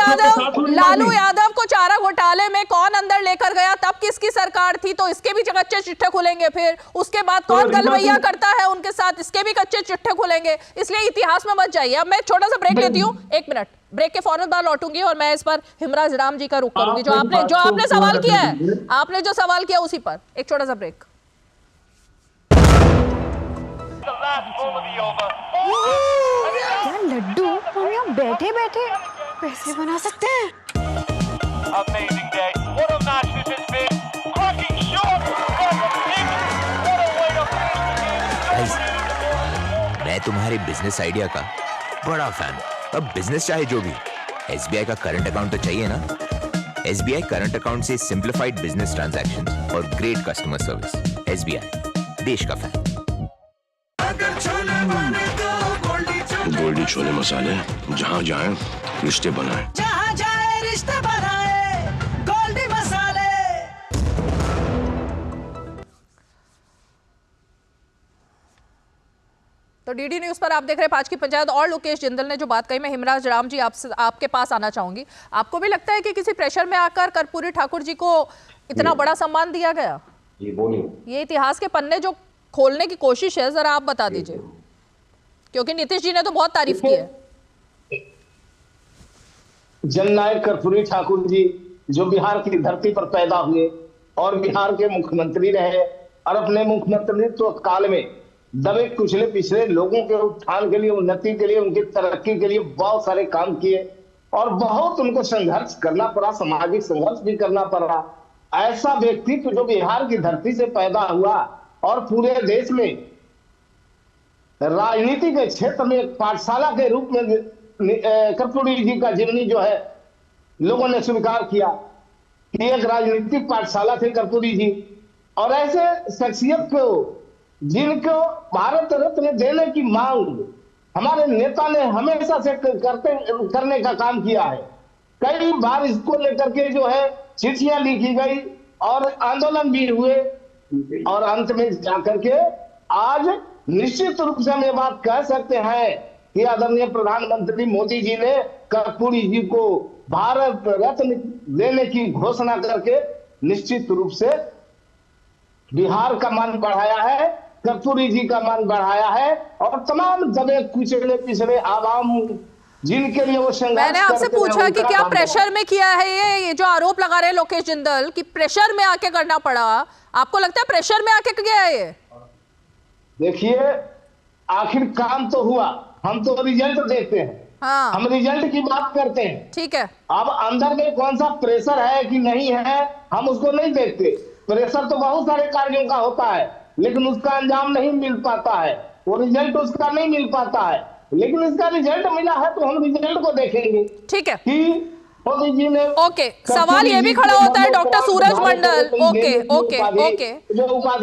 यादव को चारा घोटाले में कौन अंदर लेकर गया, तब किसकी सरकार थी, तो इसके भी कच्चे चिट्ठे खुलेंगे। फिर उसके बाद कौन गलवैया करता है उनके साथ, इसके भी कच्चे चिट्ठे खुलेंगे। इसलिए इतिहास में मत जाइए। अब मैं छोटा सा ब्रेक लेती हूँ, 1 मिनट ब्रेक के फौरन बाद लौटूंगी और मैं इस पर हिमराज राम जी का रुख करूंगी, जो आपने सवाल किया है, आपने जो सवाल किया उसी पर। एक छोटा सा ब्रेक। क्या लड्डू, हम यहाँ बैठे बैठे पैसे बना सकते हैं। मैं तुम्हारे बिजनेस आइडिया का बड़ा फैन। अब बिजनेस चाहे जो भी, SBI का करंट अकाउंट तो चाहिए ना। SBI करंट अकाउंट से सिंप्लीफाइड बिजनेस ट्रांजैक्शन और ग्रेट कस्टमर सर्विस। SBI, देश का फैन। गोल्डी छोले मसाले, जहाँ जाए रिश्ते बनाए, जहाँ जाए रिश्ते बनाए, गोल्डी मसाले। तो DD न्यूज पर आप देख रहे हैं 5 की पंचायत। और लोकेश जिंदल ने जो बात कही, मैं हिमराज राम जी आपके पास आना चाहूंगी। आपको भी लगता है कि किसी प्रेशर में आकर कर्पूरी ठाकुर जी को इतना बड़ा सम्मान दिया गया? ये इतिहास के पन्ने जो खोलने की कोशिश है, जरा आप बता दीजिए, क्योंकि नीतीश जी ने तो बहुत तारीफ की है। जननायक कर्पूरी ठाकुर जी जो बिहार की धरती पर पैदा हुए और बिहार के मुख्यमंत्री रहे, और अपने मुख्यमंत्रित्व काल में दबे कुचले पिछले लोगों के उत्थान के लिए, उन्नति के लिए, उनकी तरक्की के लिए बहुत सारे काम किए, और बहुत उनको संघर्ष करना पड़ा, सामाजिक संघर्ष भी करना पड़ा। ऐसा व्यक्तित्व जो बिहार की धरती से पैदा हुआ और पूरे देश में राजनीति के क्षेत्र में पाठशाला के रूप में कर्पूरी जी का जीवनी जो है लोगों ने स्वीकार किया कि एक राजनीतिक पाठशाला थे कर्पूरी जी। और ऐसे शख्सियत को जिनको भारत रत्न देने की मांग हमारे नेता ने हमेशा से करने का काम किया है। कई बार इसको लेकर के जो है चिट्ठियां लिखी गई और आंदोलन भी हुए, और अंत में जाकर के आज निश्चित रूप से हम ये बात कह सकते हैं कि आदरणीय प्रधानमंत्री मोदी जी ने कर्पूरी जी को भारत रत्न देने की घोषणा करके निश्चित रूप से बिहार का मान बढ़ाया है, कर्पूरी जी का मान बढ़ाया है, और तमाम दबे कुचले पिछले आवाम जिनके लिए वो संघर्ष। मैंने आपसे पूछा कि क्या प्रेशर में किया है ये जो आरोप लगा रहे हैं लोकेश जिंदल कि प्रेशर में आके करना पड़ा, आपको लगता है प्रेशर में आके किया है ये? देखिए, आखिर काम तो हुआ, हम तो रिजल्ट देखते हैं। हाँ। हम रिजल्ट की बात करते हैं, ठीक है। अब अंदर में कौन सा प्रेशर है कि नहीं है हम उसको नहीं देखते। प्रेशर तो बहुत सारे कार्यों का होता है, लेकिन उसका अंजाम नहीं मिल पाता है, वो रिजल्ट उसका नहीं मिल पाता है। लेकिन इसका रिजल्ट मिला है तो हम रिजल्ट को देखेंगे, ठीक है, कि मोदी जी ने। ओके, सवाल ये भी खड़ा होता है डॉक्टर सूरज मंडल। ओके,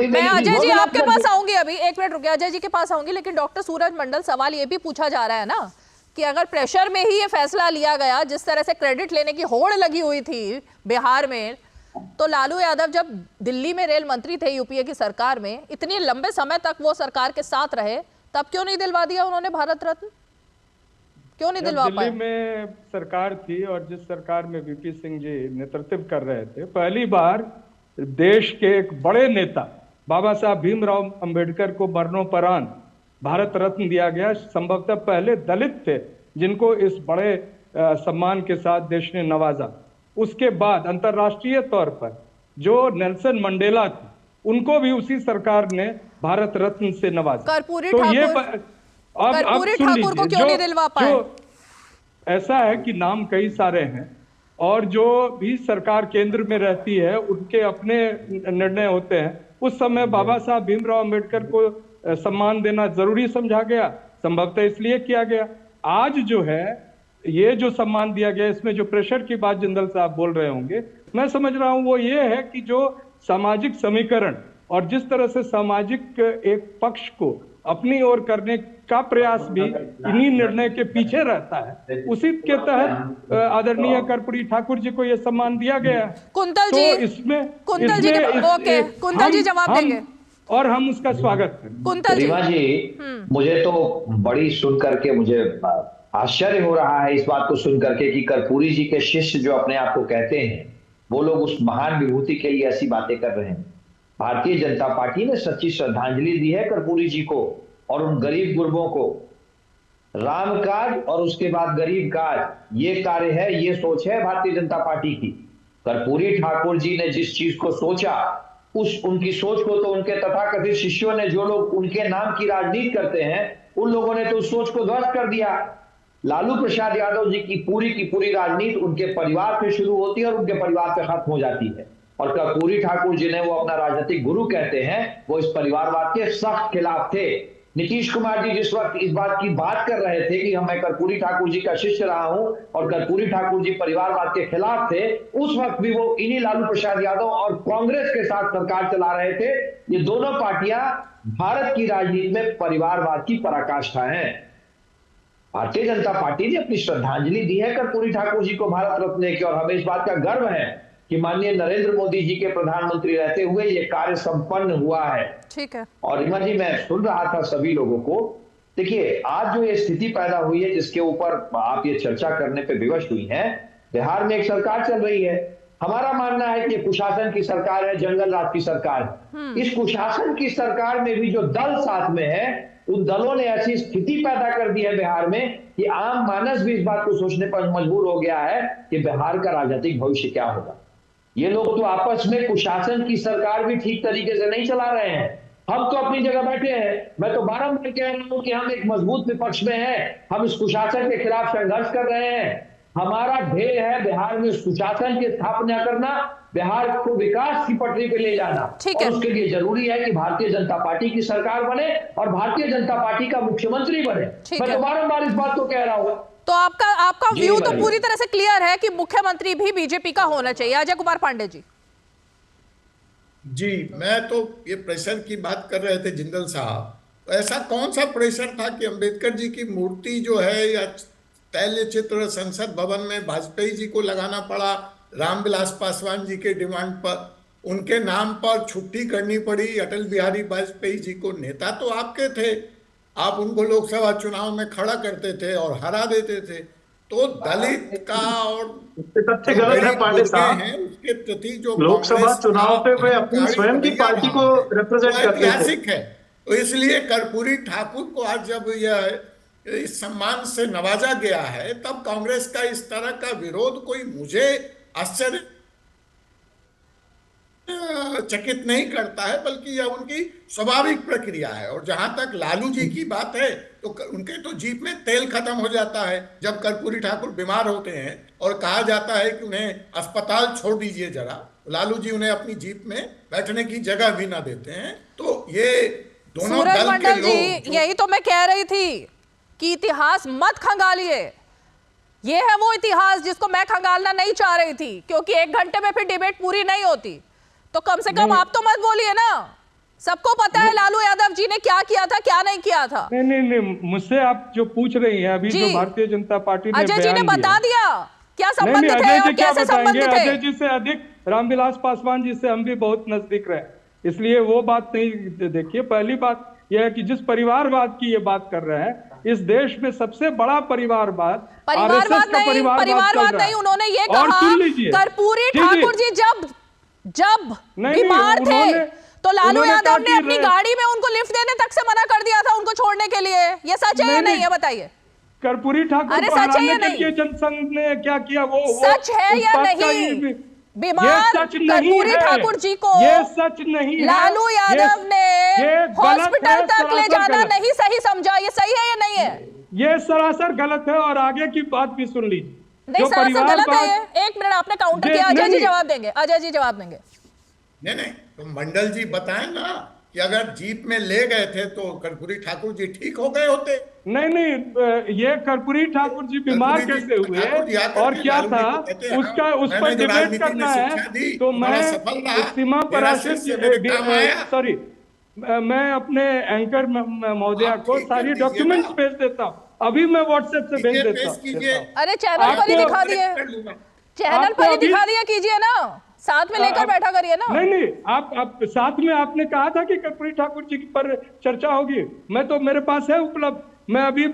मैं अजय जी आपके पास आऊंगी, अभी 1 मिनट रुकिए, अजय जी के पास आऊंगी। लेकिन डॉक्टर सूरज मंडल, सवाल ये भी पूछा जा रहा है ना कि अगर प्रेशर में ही ये फैसला लिया गया, जिस तरह से क्रेडिट लेने की होड़ लगी हुई थी बिहार में, तो लालू यादव जब दिल्ली में रेल मंत्री थे यूपीए की सरकार में, इतने लंबे समय तक वो सरकार के साथ रहे, तब क्यों नहीं दिलवा दिया उन्होंने भारत रत्न? क्यों नहीं जब दिलवा पाए? दिल्ली में सरकार थी और जिस सरकार में वीपी सिंह जी नेतृत्व कर रहे थे, पहली बार देश के एक बड़े नेता बाबा साहब भीमराव अंबेडकर को मरणोपरांत भारत रत्न दिया गया। संभवतः पहले दलित थे जिनको इस बड़े सम्मान के साथ देश ने नवाजा। उसके बाद अंतर्राष्ट्रीय तौर पर जो नेल्सन मंडेला थे, उनको भी उसी सरकार ने भारत रत्न से नवाजा। कर्पूरी तो ये ठाकुर को क्यों नहीं दिलवा पाए? ऐसा है कि नाम कई सारे हैं और जो भी सरकार केंद्र में रहती है उनके अपने निर्णय होते हैं। उस समय बाबा साहब भीमराव अंबेडकर को सम्मान देना जरूरी समझा गया, संभवतः इसलिए किया गया। आज जो है ये जो सम्मान दिया गया, इसमें जो प्रेशर की बात जिंदल साहब बोल रहे होंगे, मैं समझ रहा हूं वो ये है कि जो सामाजिक समीकरण और जिस तरह से सामाजिक एक पक्ष को अपनी ओर करने का प्रयास भी इन्हीं निर्णय के पीछे रहता है, उसी के तहत आदरणीय कर्पूरी ठाकुर जी को यह सम्मान दिया गया है। कुंतल जी, कुंतल जी जवाब देंगे और हम उसका स्वागत करें। कुंतल जी, रीवा जी, मुझे तो बड़ी सुन करके मुझे आश्चर्य हो रहा है इस बात को सुन करके कि कर्पूरी जी के शिष्य जो अपने आप को कहते हैं, वो लोग उस महान विभूति के लिए ऐसी बातें कर रहे हैं। भारतीय जनता पार्टी ने सच्ची श्रद्धांजलि दी है कर्पूरी जी को और उन गरीब गुरबों को। राम काज और उसके बाद गरीब काज, ये कार्य है, ये सोच है भारतीय जनता पार्टी की। कर्पूरी ठाकुर जी ने जिस चीज को सोचा, उनकी सोच को तो उनके तथाकथित शिष्यों ने, जो लोग उनके नाम की राजनीति करते हैं, उन लोगों ने तो उस सोच को ध्वस्त कर दिया। लालू प्रसाद यादव जी की पूरी राजनीति उनके परिवार से शुरू होती है और उनके परिवार से खत्म हो जाती है। और कर्पूरी ठाकुर जी ने, वो अपना राजनीतिक गुरु कहते हैं, वो इस परिवारवाद के सख्त खिलाफ थे। नीतीश कुमार जी जिस वक्त इस बात की बात कर रहे थे कि मैं कर्पूरी ठाकुर जी का शिष्य रहा हूं और कर्पूरी ठाकुर जी परिवारवाद के खिलाफ थे, उस वक्त भी वो इन्हीं लालू प्रसाद यादव और कांग्रेस के साथ सरकार चला रहे थे। ये दोनों पार्टियां भारत की राजनीति में परिवारवाद की पराकाष्ठा हैं। भारतीय जनता पार्टी ने अपनी श्रद्धांजलि दी है कर्पूरी ठाकुर जी को भारत रत्न की, और हमें इस बात का गर्व है कि माननीय नरेंद्र मोदी जी के प्रधानमंत्री रहते हुए ये कार्य संपन्न हुआ है। ठीक है। और रीमा जी, मैं सुन रहा था सभी लोगों को। देखिए, आज जो ये स्थिति पैदा हुई है, जिसके ऊपर आप ये चर्चा करने पे विवश हुई हैं, बिहार में एक सरकार चल रही है। हमारा मानना है कि कुशासन की सरकार है, जंगल राज की सरकार है। इस कुशासन की सरकार में भी जो दल साथ में है, उन दलों ने ऐसी स्थिति पैदा कर दी है बिहार में कि आम मानस भी इस बात को सोचने पर मजबूर हो गया है कि बिहार का राजनीतिक भविष्य क्या होगा। ये लोग तो आपस में कुशासन की सरकार भी ठीक तरीके से नहीं चला रहे हैं। हम तो अपनी जगह बैठे हैं। मैं तो बारंबार कह रहा हूं कि हम एक मजबूत विपक्ष में हैं। हम इस कुशासन के खिलाफ संघर्ष कर रहे हैं। हमारा ध्येय है बिहार में सुशासन की स्थापना करना, बिहार को विकास की पटरी पे ले जाना। और उसके लिए जरूरी है कि भारतीय जनता पार्टी की सरकार बने और भारतीय जनता पार्टी का मुख्यमंत्री बने। मैं तो बारंबार इस बात को कह रहा हूं। तो आपका व्यू तो पूरी तरह से क्लियर है कि मुख्यमंत्री भी बीजेपी का होना चाहिए। अजय कुमार पांडे जी। जी, मैं तो ये प्रेशर की बात कर रहे थे जिंदल साहब, तो ऐसा कौन सा प्रेशर था कि अंबेडकर जी की मूर्ति जो है या तैल्य चित्र संसद भवन में वाजपेयी जी को लगाना पड़ा, रामविलास पासवान जी के डिमांड पर, उनके नाम पर छुट्टी करनी पड़ी अटल बिहारी वाजपेयी जी को। नेता तो आपके थे, आप उनको लोकसभा चुनाव में खड़ा करते थे और हरा देते थे। तो दलित का और तथ्य गलत है पांडे साहब, उसके प्रति जो लोकसभा चुनाव पे वे अपनी स्वयं की पार्टी को रिप्रेजेंट करते थे। ऐतिहासिक है। तो इसलिए कर्पूरी ठाकुर को आज जब यह इस सम्मान से नवाजा गया है, तब कांग्रेस का इस तरह का विरोध कोई मुझे आश्चर्य चकित नहीं करता है, बल्कि यह उनकी स्वाभाविक प्रक्रिया है। और जहां तक लालू जी की बात है, तो उनके तो जीप में तेल खत्म हो जाता है जब कर्पूरी ठाकुर बीमार होते हैं और कहा जाता है कि उन्हें अस्पताल छोड़ दीजिए जरा। लालू जी उन्हें अपनी जीप में बैठने की जगह भी ना देते हैं। तो ये दोनों दल के लोग, यही तो मैं कह रही थी कि इतिहास मत खंगालिए। ये है वो इतिहास जिसको मैं खंगालना नहीं चाह रही थी, क्योंकि 1 घंटे में फिर डिबेट पूरी नहीं होती। तो कम से कम आप तो मत बोलिए ना। सबको पता है लालू यादव जी ने क्या किया था, क्या नहीं किया था। नहीं, मुझसे आप जो पूछ रही हैं अभी, जो भारतीय जनता पार्टी ने अजय जी ने बता दिया क्या संबंध थे और कैसे संबंध थे। अजय जी से अधिक रामविलास पासवान जी से हम भी बहुत नजदीक रहे, इसलिए वो बात नहीं। देखिए, पहली बात यह है कि जिस परिवारवाद की ये बात कर रहे हैं, इस देश में सबसे बड़ा परिवारवाद परिवारवाद नहीं, उन्होंने ये कहा कर्पूरी ठाकुर जी जब बीमार थे तो लालू यादव ने अपनी गाड़ी में उनको लिफ्ट देने तक से मना कर दिया था उनको छोड़ने के लिए। ये सच है या नहीं, ये बताइए। कर्पूरी ठाकुर को हराने के लिए जनसंघ ने क्या किया, वो सच है या नहीं? बीमार कर्पूरी ठाकुर जी को ये सच नहीं, लालू यादव ने हॉस्पिटल तक ले जाना नहीं सही समझा, ये सही है या नहीं है? ये सरासर गलत है और आगे की बात भी सुन लीजिए। नहीं, सरासर गलत है ये। एक मिनट, आपने काउंटर किया। अजय जी जवाब देंगे, अजय जी जवाब देंगे। नहीं तो मंडल जी बताएं ना कि अगर जीप में ले गए थे तो कर्पूरी ठाकुर जी ठीक हो गए होते। नहीं, ये कर्पूरी ठाकुर जी बीमार कैसे हुए और क्या था उसका, उस पर डिबेट करना है तो मैं सीमा पराशर सॉरी मैं अपने एंकर महोदया को सारी डॉक्यूमेंट्स भेज देता हूँ, अभी मैं व्हाट्सएप से भेज देता हूँ। अरे चैनल पर ही दिखा दिए, चैनल पर ही दिखा दिया कीजिए ना, साथ में लेकर बैठा करिए ना। नहीं, आप साथ में आपने कहा था कि कर्पूरी ठाकुर जी पर चर्चा होगी, मैं तो मेरे पास है उपलब्ध, मैं अभी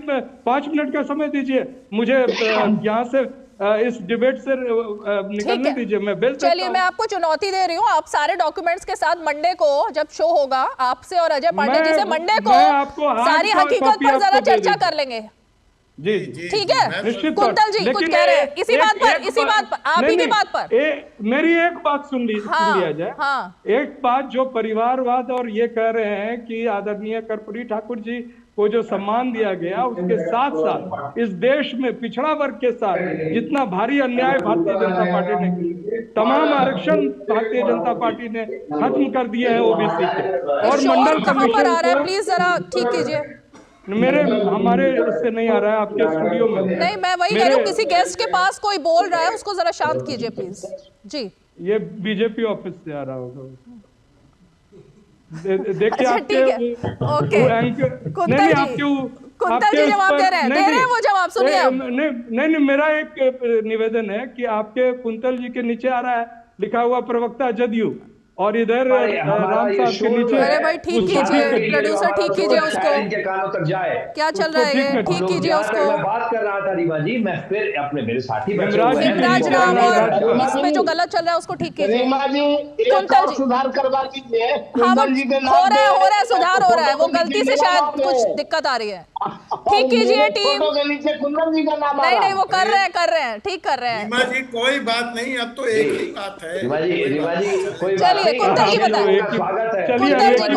5 मिनट का समय दीजिए मुझे यहाँ से इस डिबेट से निकलने दीजिए, मैं भेज देता हूं। चलिए, मैं आपको चुनौती दे रही हूँ, आप सारे डॉक्यूमेंट्स के साथ मंडे को जब शो होगा आपसे और अजय पांडे जी से, मंडे को सारी हकीकत पर जरा चर्चा कर लेंगे। जी ठीक है। कुंतल जी कुछ कह रहे हैं इसी बात पर आप ही की बात पर। मेरी एक बात सुन लिया जाए। एक बात जो परिवारवाद और ये कह रहे हैं कि आदरणीय कर्पूरी ठाकुर जी को जो सम्मान दिया गया, उसके साथ साथ इस देश में पिछड़ा वर्ग के साथ जितना भारी अन्याय भारतीय जनता पार्टी ने, तमाम आरक्षण भारतीय जनता पार्टी ने खत्म कर दिए हैं ओबीसी के, और मंडल कमीशन आ रहा है, प्लीज जरा ठीक कीजिए। हमारे उससे नहीं आ रहा है, आपके स्टूडियो में नहीं, मैं वही कह रही हूँ, किसी गेस्ट के पास कोई बोल रहा है, उसको जरा शांत कीजिए प्लीज। जी, ये बीजेपी ऑफिस से आ रहा होगा। देखिए आपके कुंतल जी जवाब दे रहे हैं वो जवाब सुनिए। नहीं, मेरा एक निवेदन है कि आपके कुंतल जी के नीचे आ रहा है लिखा हुआ प्रवक्ता जदयू, और इधर राम साहब के नीचे। अरे भाई ठीक कीजिए, प्रोड्यूसर ठीक कीजिए उसको, इनके कानों तक जाए, क्या चल रहा है, ठीक कीजिए उसको। मैं बात कर रहा था रीवा जी, मैं फिर अपने मेरे साथी राज राम और इसमें जो गलत चल रहा है उसको ठीक कीजिए। कुंतल जी सुधार करवा दीजिए। हो रहा है सुधार हो रहा है, वो गलती से शायद कुछ दिक्कत आ रही है, ठीक कीजिए टीम। नहीं, वो कर रहे हैं, ठीक कर रहे हैं। रीमा जी कोई बात नहीं, अब तो एक ही बात है। रीमा जी कोई चलिए कुंतल जी बताइए। स्वागत है। कुंतल जी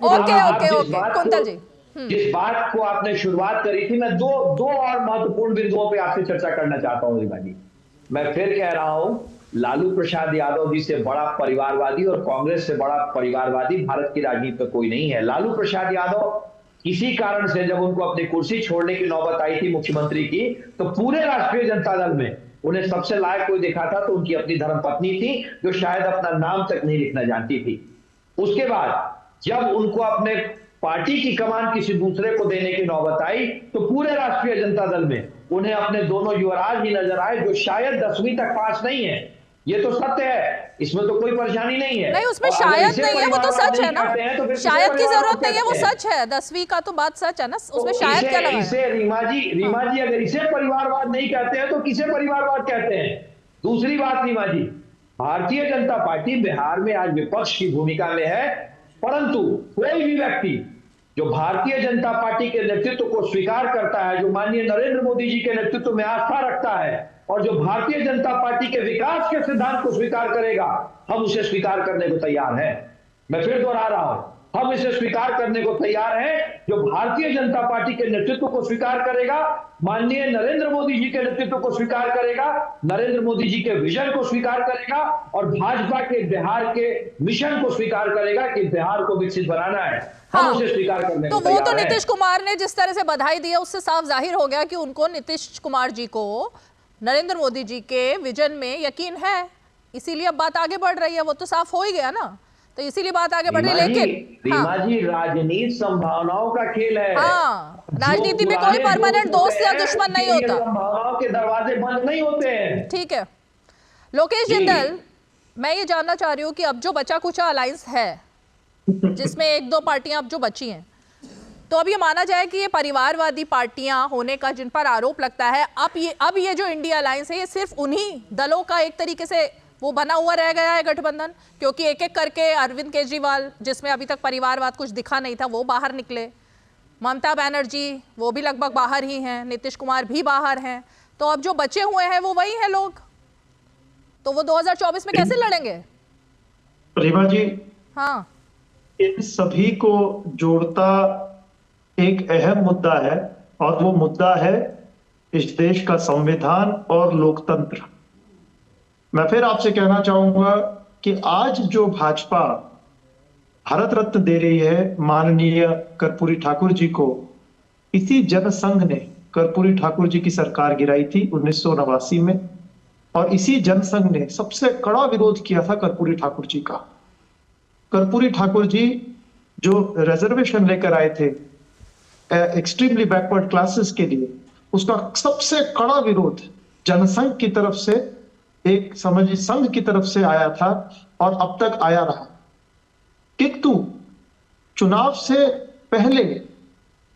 ओके कुंतल जी, जिस बात को आपने शुरुआत करी थी, मैं दो और महत्वपूर्ण बिंदुओं पे आपसे चर्चा करना चाहता हूं रीमा जी। मैं फिर कह रहा हूं, लालू प्रसाद यादव जी से बड़ा परिवारवादी और कांग्रेस से बड़ा परिवारवादी भारत की राजनीति में कोई नहीं है। लालू प्रसाद यादव किसी कारण से जब उनको अपनी कुर्सी छोड़ने की नौबत आई थी मुख्यमंत्री की, तो पूरे राष्ट्रीय जनता दल में उन्हें सबसे लायक कोई देखा था तो उनकी अपनी धर्मपत्नी थी, जो शायद अपना नाम तक नहीं लिखना जानती थी। उसके बाद जब उनको अपने पार्टी की कमान किसी दूसरे को देने की नौबत आई, तो पूरे राष्ट्रीय जनता दल में उन्हें अपने दोनों युवराज ही नजर आए, जो शायद 10वीं तक पास नहीं है। ये तो सत्य है, इसमें तो कोई परेशानी नहीं है। नहीं, उसमें शायद नहीं है, वो तो सच है ना, शायद की जरूरत नहीं है, वो सच है। 10वीं का तो बात सच है ना, उसमें शायद क्या लगा है? इसे रीमा जी अगर इसे परिवारवाद नहीं कहते हैं तो किसे परिवारवाद कहते हैं? दूसरी बात रीमा जी, भारतीय जनता पार्टी बिहार में आज विपक्ष की भूमिका में है, परंतु कोई भी व्यक्ति जो भारतीय जनता पार्टी के नेतृत्व को स्वीकार करता है, जो माननीय नरेंद्र मोदी जी के नेतृत्व में आस्था रखता है और जो भारतीय जनता पार्टी के विकास के सिद्धांत को स्वीकार करेगा, हम उसे स्वीकार करने को तैयार हैं। मैं फिर दोहरा रहा हूं, हम इसे स्वीकार करने को तैयार हैं। जो भारतीय जनता पार्टी के नेतृत्व को स्वीकार करेगा, माननीय नरेंद्र मोदी जी के नेतृत्व को स्वीकार करेगा, नरेंद्र मोदी जी के विजन को स्वीकार करेगा और भाजपा के बिहार के मिशन को स्वीकार करेगा कि बिहार को विकसित बनाना है, हम उसे स्वीकार करने को तैयार हैं। वो तो नीतीश कुमार ने जिस तरह से बधाई दी है, उससे साफ जाहिर हो गया कि उनको नीतीश कुमार जी को नरेंद्र मोदी जी के विजन में यकीन है, इसीलिए अब बात आगे बढ़ रही है। वो तो साफ हो ही गया ना, तो इसीलिए बात आगे बढ़ रही है। लेकिन रीमा जी, राजनीति संभावनाओं का खेल है। राजनीति में कोई परमानेंट दोस्त या दुश्मन नहीं होता, संभावनाओं के दरवाजे बंद नहीं होते हैं। ठीक है लोकेश जिंदल, मैं ये जानना चाह रही हूँ कि अब जो बचा कुचा अलायंस है, जिसमें 1-2 पार्टियां अब जो बची हैं, तो अब ये माना जाए कि ये परिवारवादी पार्टियां होने का जिन पर आरोप लगता है, अब ये जो इंडिया अलायंस है ये सिर्फ उन्हीं दलों का एक तरीके से वो बना हुआ रह गया है गठबंधन, क्योंकि एक एक करके अरविंद केजरीवाल, जिसमें अभी तक परिवारवाद कुछ दिखा नहीं था, वो बाहर निकले, ममता बनर्जी वो भी लगभग बाहर ही हैं, नीतीश कुमार भी बाहर हैं, तो अब जो बचे हुए हैं वो वही हैं लोग, तो वो 2024 में कैसे लड़ेंगे? रीमा जी, हाँ, इन सभी को जोड़ता एक अहम मुद्दा है, और वो मुद्दा है इस देश का संविधान और लोकतंत्र। मैं फिर आपसे कहना चाहूंगा कि आज जो भाजपा भारत रत्न दे रही है माननीय कर्पूरी ठाकुर जी को, इसी जनसंघ ने कर्पूरी ठाकुर जी की सरकार गिराई थी 1989 में, और इसी जनसंघ ने सबसे कड़ा विरोध किया था कर्पूरी ठाकुर जी का। कर्पूरी ठाकुर जी जो रिजर्वेशन लेकर आए थे एक्सट्रीमली बैकवर्ड क्लासेस के लिए, उसका सबसे कड़ा विरोध जनसंघ की तरफ से, एक समझिए संघ की तरफ से आया था और अब तक आया रहा। किंतु चुनाव से पहले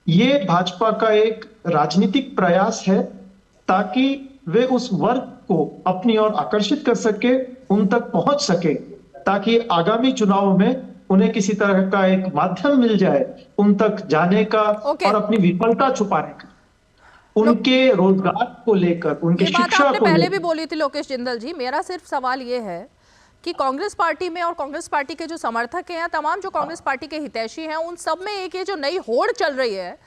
ये भाजपा का एक राजनीतिक प्रयास है ताकि वे उस वर्ग को अपनी ओर आकर्षित कर सके, उन तक पहुंच सके, ताकि आगामी चुनाव में उन्हें किसी तरह का एक माध्यम मिल जाए उन तक जाने का और अपनी विफलता छुपाने का, उनके रोजगार को लेकर, उनके शिक्षा को पहले भी बोली थी लोकेश जिंदल जी। मेरा सिर्फ सवाल ये है कि कांग्रेस पार्टी में और कांग्रेस पार्टी के जो समर्थक हैं, तमाम जो कांग्रेस पार्टी के हितैषी हैं, उन सब में एक ये जो नई होड़ चल रही है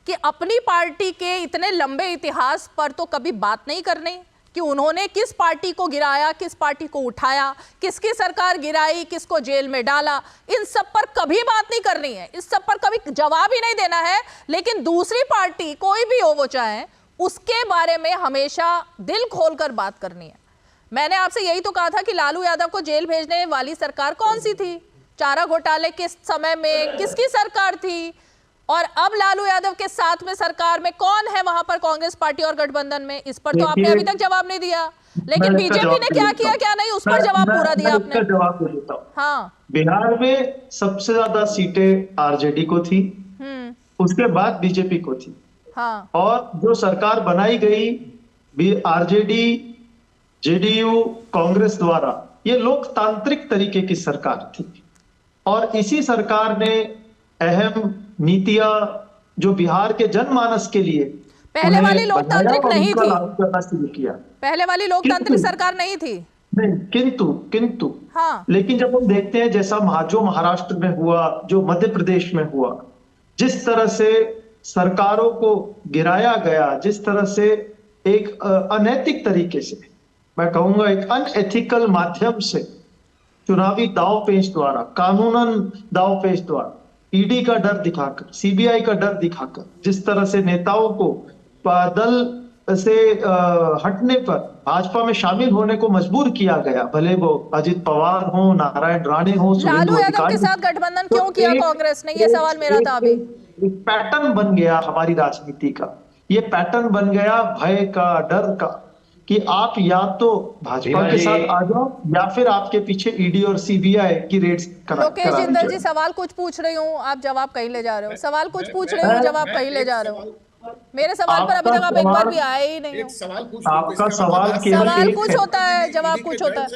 कि अपनी पार्टी के इतने लंबे इतिहास पर तो कभी बात नहीं करनी कि उन्होंने किस पार्टी को गिराया, किस पार्टी को उठाया, किसकी सरकार गिराई, किसको जेल में डाला, इन सब पर कभी बात नहीं करनी है, इस सब पर कभी जवाब ही नहीं देना है। लेकिन दूसरी पार्टी कोई भी हो वो चाहे, उसके बारे में हमेशा दिल खोलकर बात करनी है। मैंने आपसे यही तो कहा था कि लालू यादव को जेल भेजने वाली सरकार कौन सी थी, चारा घोटाले के समय में किसकी सरकार थी, और अब लालू यादव के साथ में सरकार में कौन है वहां पर कांग्रेस पार्टी और गठबंधन में? इस पर तो आपने अभी तक जवाब नहीं दिया। लेकिन बीजेपी ने क्या किया क्या नहीं, उस पर जवाब पूरा दिया आपने। जवाब दे देता हूं। हाँ, बिहार में सबसे ज्यादा सीटें आरजेडी को थी, उसके बाद बीजेपी को थी। हाँ, और जो सरकार बनाई गई आरजेडी, जेडीयू, कांग्रेस द्वारा, ये लोकतांत्रिक तरीके की सरकार थी, और इसी सरकार ने अहम नीतियां जो बिहार के जनमानस के लिए पहले वाली लोकतांत्रिक नहीं थी, करना शुरू किया। पहले वाली लोकतांत्रिक सरकार नहीं थी। नहीं, किंतु हाँ, लेकिन जब हम देखते हैं जैसा जो महाराष्ट्र में हुआ, जो मध्य प्रदेश में हुआ, जिस तरह से सरकारों को गिराया गया, जिस तरह से एक अनैतिक तरीके से, मैं कहूंगा एक अनएथिकल माध्यम से, चुनावी दावपेच द्वारा, कानूनन दावपेच द्वारा, ईडी का डर दिखाकर, सीबीआई का डर दिखाकर, जिस तरह से नेताओं को दल से हटने पर भाजपा में शामिल होने को मजबूर किया गया, भले वो अजित पवार हो, नारायण राणे हो, लालू यादव के साथ गठबंधन क्यों किया कांग्रेस ने, ये सवाल मेरा था अभी। एक पैटर्न बन गया हमारी राजनीति का, ये पैटर्न बन गया भय का, डर का, कि आप या तो भाजपा के साथ आ जाओ या फिर आपके पीछे ईडी और सीबीआई की रेड्स करा। लोकेश जिंदल जी, सवाल कुछ पूछ रही हूँ, आप जवाब कहीं ले जा रहे हो। सवाल कुछ पूछ रही हूँ, जवाब कहीं ले जा रहे हो। मेरे सवाल पर अभी तक आप एक बार भी आए ही नहीं हो। आपका सवाल कुछ होता है, जवाब कुछ होता है।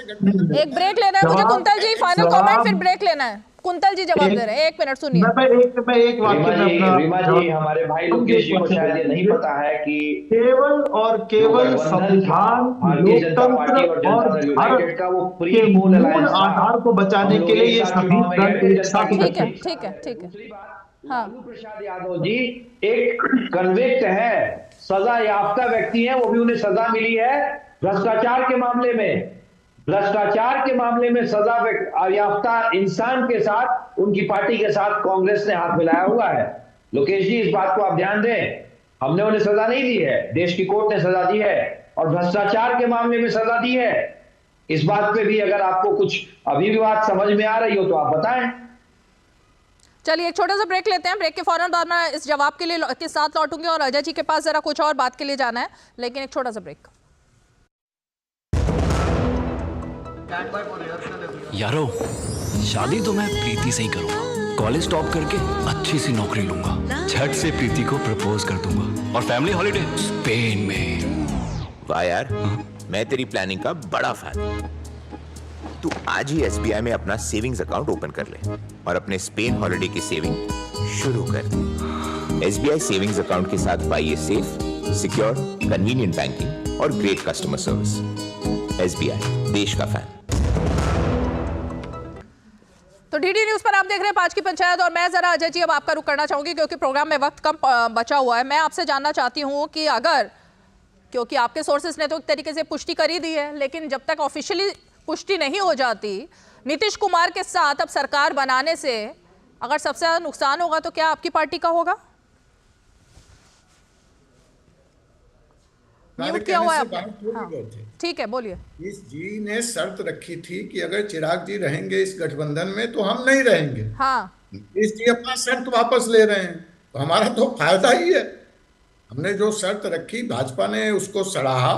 एक ब्रेक लेना है मुझे कुंतल जी, फाइनल कमेंट, फिर ब्रेक लेना है। कुंतल जी जवाब दे रहे हैं, 1 मिनट सुनिए। मैं एक वाक्य में रीमा जी, हमारे भाई लोकेश जी को शायद ये नहीं पता है कि केवल और केवल संविधान, लोकतंत्र और भारत के मूल आधार को बचाने के लिए ये सभी दल एक साथ। ठीक है। हाँ, लालू प्रसाद यादव जी एक कन्विक्ट है, सजा याफ्ता व्यक्ति है, वो भी उन्हें सजा मिली है भ्रष्टाचार के मामले में। भ्रष्टाचार के मामले में सजा याफ्ता इंसान के साथ, उनकी पार्टी के साथ कांग्रेस ने हाथ मिलाया हुआ है। लोकेश जी, इस बात को आप ध्यान दें, हमने उन्हें सजा नहीं दी है, देश की कोर्ट ने सजा दी है, और भ्रष्टाचार के मामले में सजा दी है। इस बात पे भी अगर आपको कुछ अभी भी बात समझ में आ रही हो तो आप बताएं। चलिए एक छोटा सा ब्रेक लेते हैं। ब्रेक के फौरन बाद मैं इस जवाब के साथ लौटूंगी और अजय जी के पास जरा कुछ और बात के लिए जाना है, लेकिन एक छोटा सा ब्रेक। यारो, शादी तो मैं प्रीति से ही करूंगा। कॉलेज टॉप करके अच्छी सी नौकरी लूंगा, झट से प्रीति को प्रपोज कर दूंगा और फैमिली हॉलिडे स्पेन में। वाह यार, मैं तेरी प्लानिंग का बड़ा फैन। तू आज ही SBI में अपना सेविंग्स अकाउंट ओपन कर ले और अपने स्पेन हॉलिडे की सेविंग शुरू कर दे। SBI सेविंग्स अकाउंट के साथ पाइए सेफ, सिक्योर, कन्वीनियंट बैंकिंग और ग्रेट कस्टमर सर्विस। SBI, देश का फैन। तो DD न्यूज पर आप देख रहे हैं 5 की पंचायत और मैं जरा अजय जी अब आपका रुख करना चाहूंगी क्योंकि प्रोग्राम में वक्त कम बचा हुआ है। मैं आपसे जानना चाहती हूं कि अगर, क्योंकि आपके सोर्सेस ने तो एक तरीके से पुष्टि कर ही दी है, लेकिन जब तक ऑफिशियली पुष्टि नहीं हो जाती, नीतीश कुमार के साथ अब सरकार बनाने से अगर सबसे ज्यादा नुकसान होगा तो क्या आपकी पार्टी का होगा? म्यूट किया हुआ है। हाँ, ठीक है, बोलिए। इस जी ने शर्त रखी थी कि अगर चिराग जी रहेंगे इस गठबंधन में तो हम नहीं रहेंगे। हाँ। इस जी अपना शर्त वापस ले रहे हैं, तो हमारा तो फायदा ही है। हमने जो शर्त रखी, भाजपा ने उसको सराहा,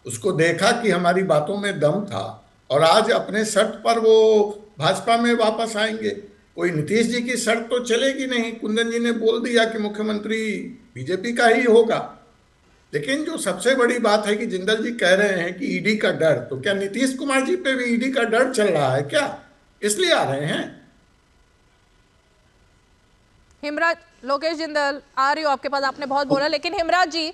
उसको देखा कि हमारी बातों में दम था और आज अपने शर्त पर वो भाजपा में वापस आएंगे। कोई नीतीश जी की शर्त तो चलेगी नहीं। कुंदन जी ने बोल दिया कि मुख्यमंत्री बीजेपी का ही होगा। लेकिन जो सबसे बड़ी बात है कि जिंदल जी कह रहे हैं कि ईडी का डर, तो क्या नीतीश कुमार जी पे भी ईडी का डर चल रहा है क्या? इसलिए आ रहे हैं। हिमराज, लोकेश जिंदल आ रही हो आपके पास, आपने बहुत बोला, लेकिन हिमराज जी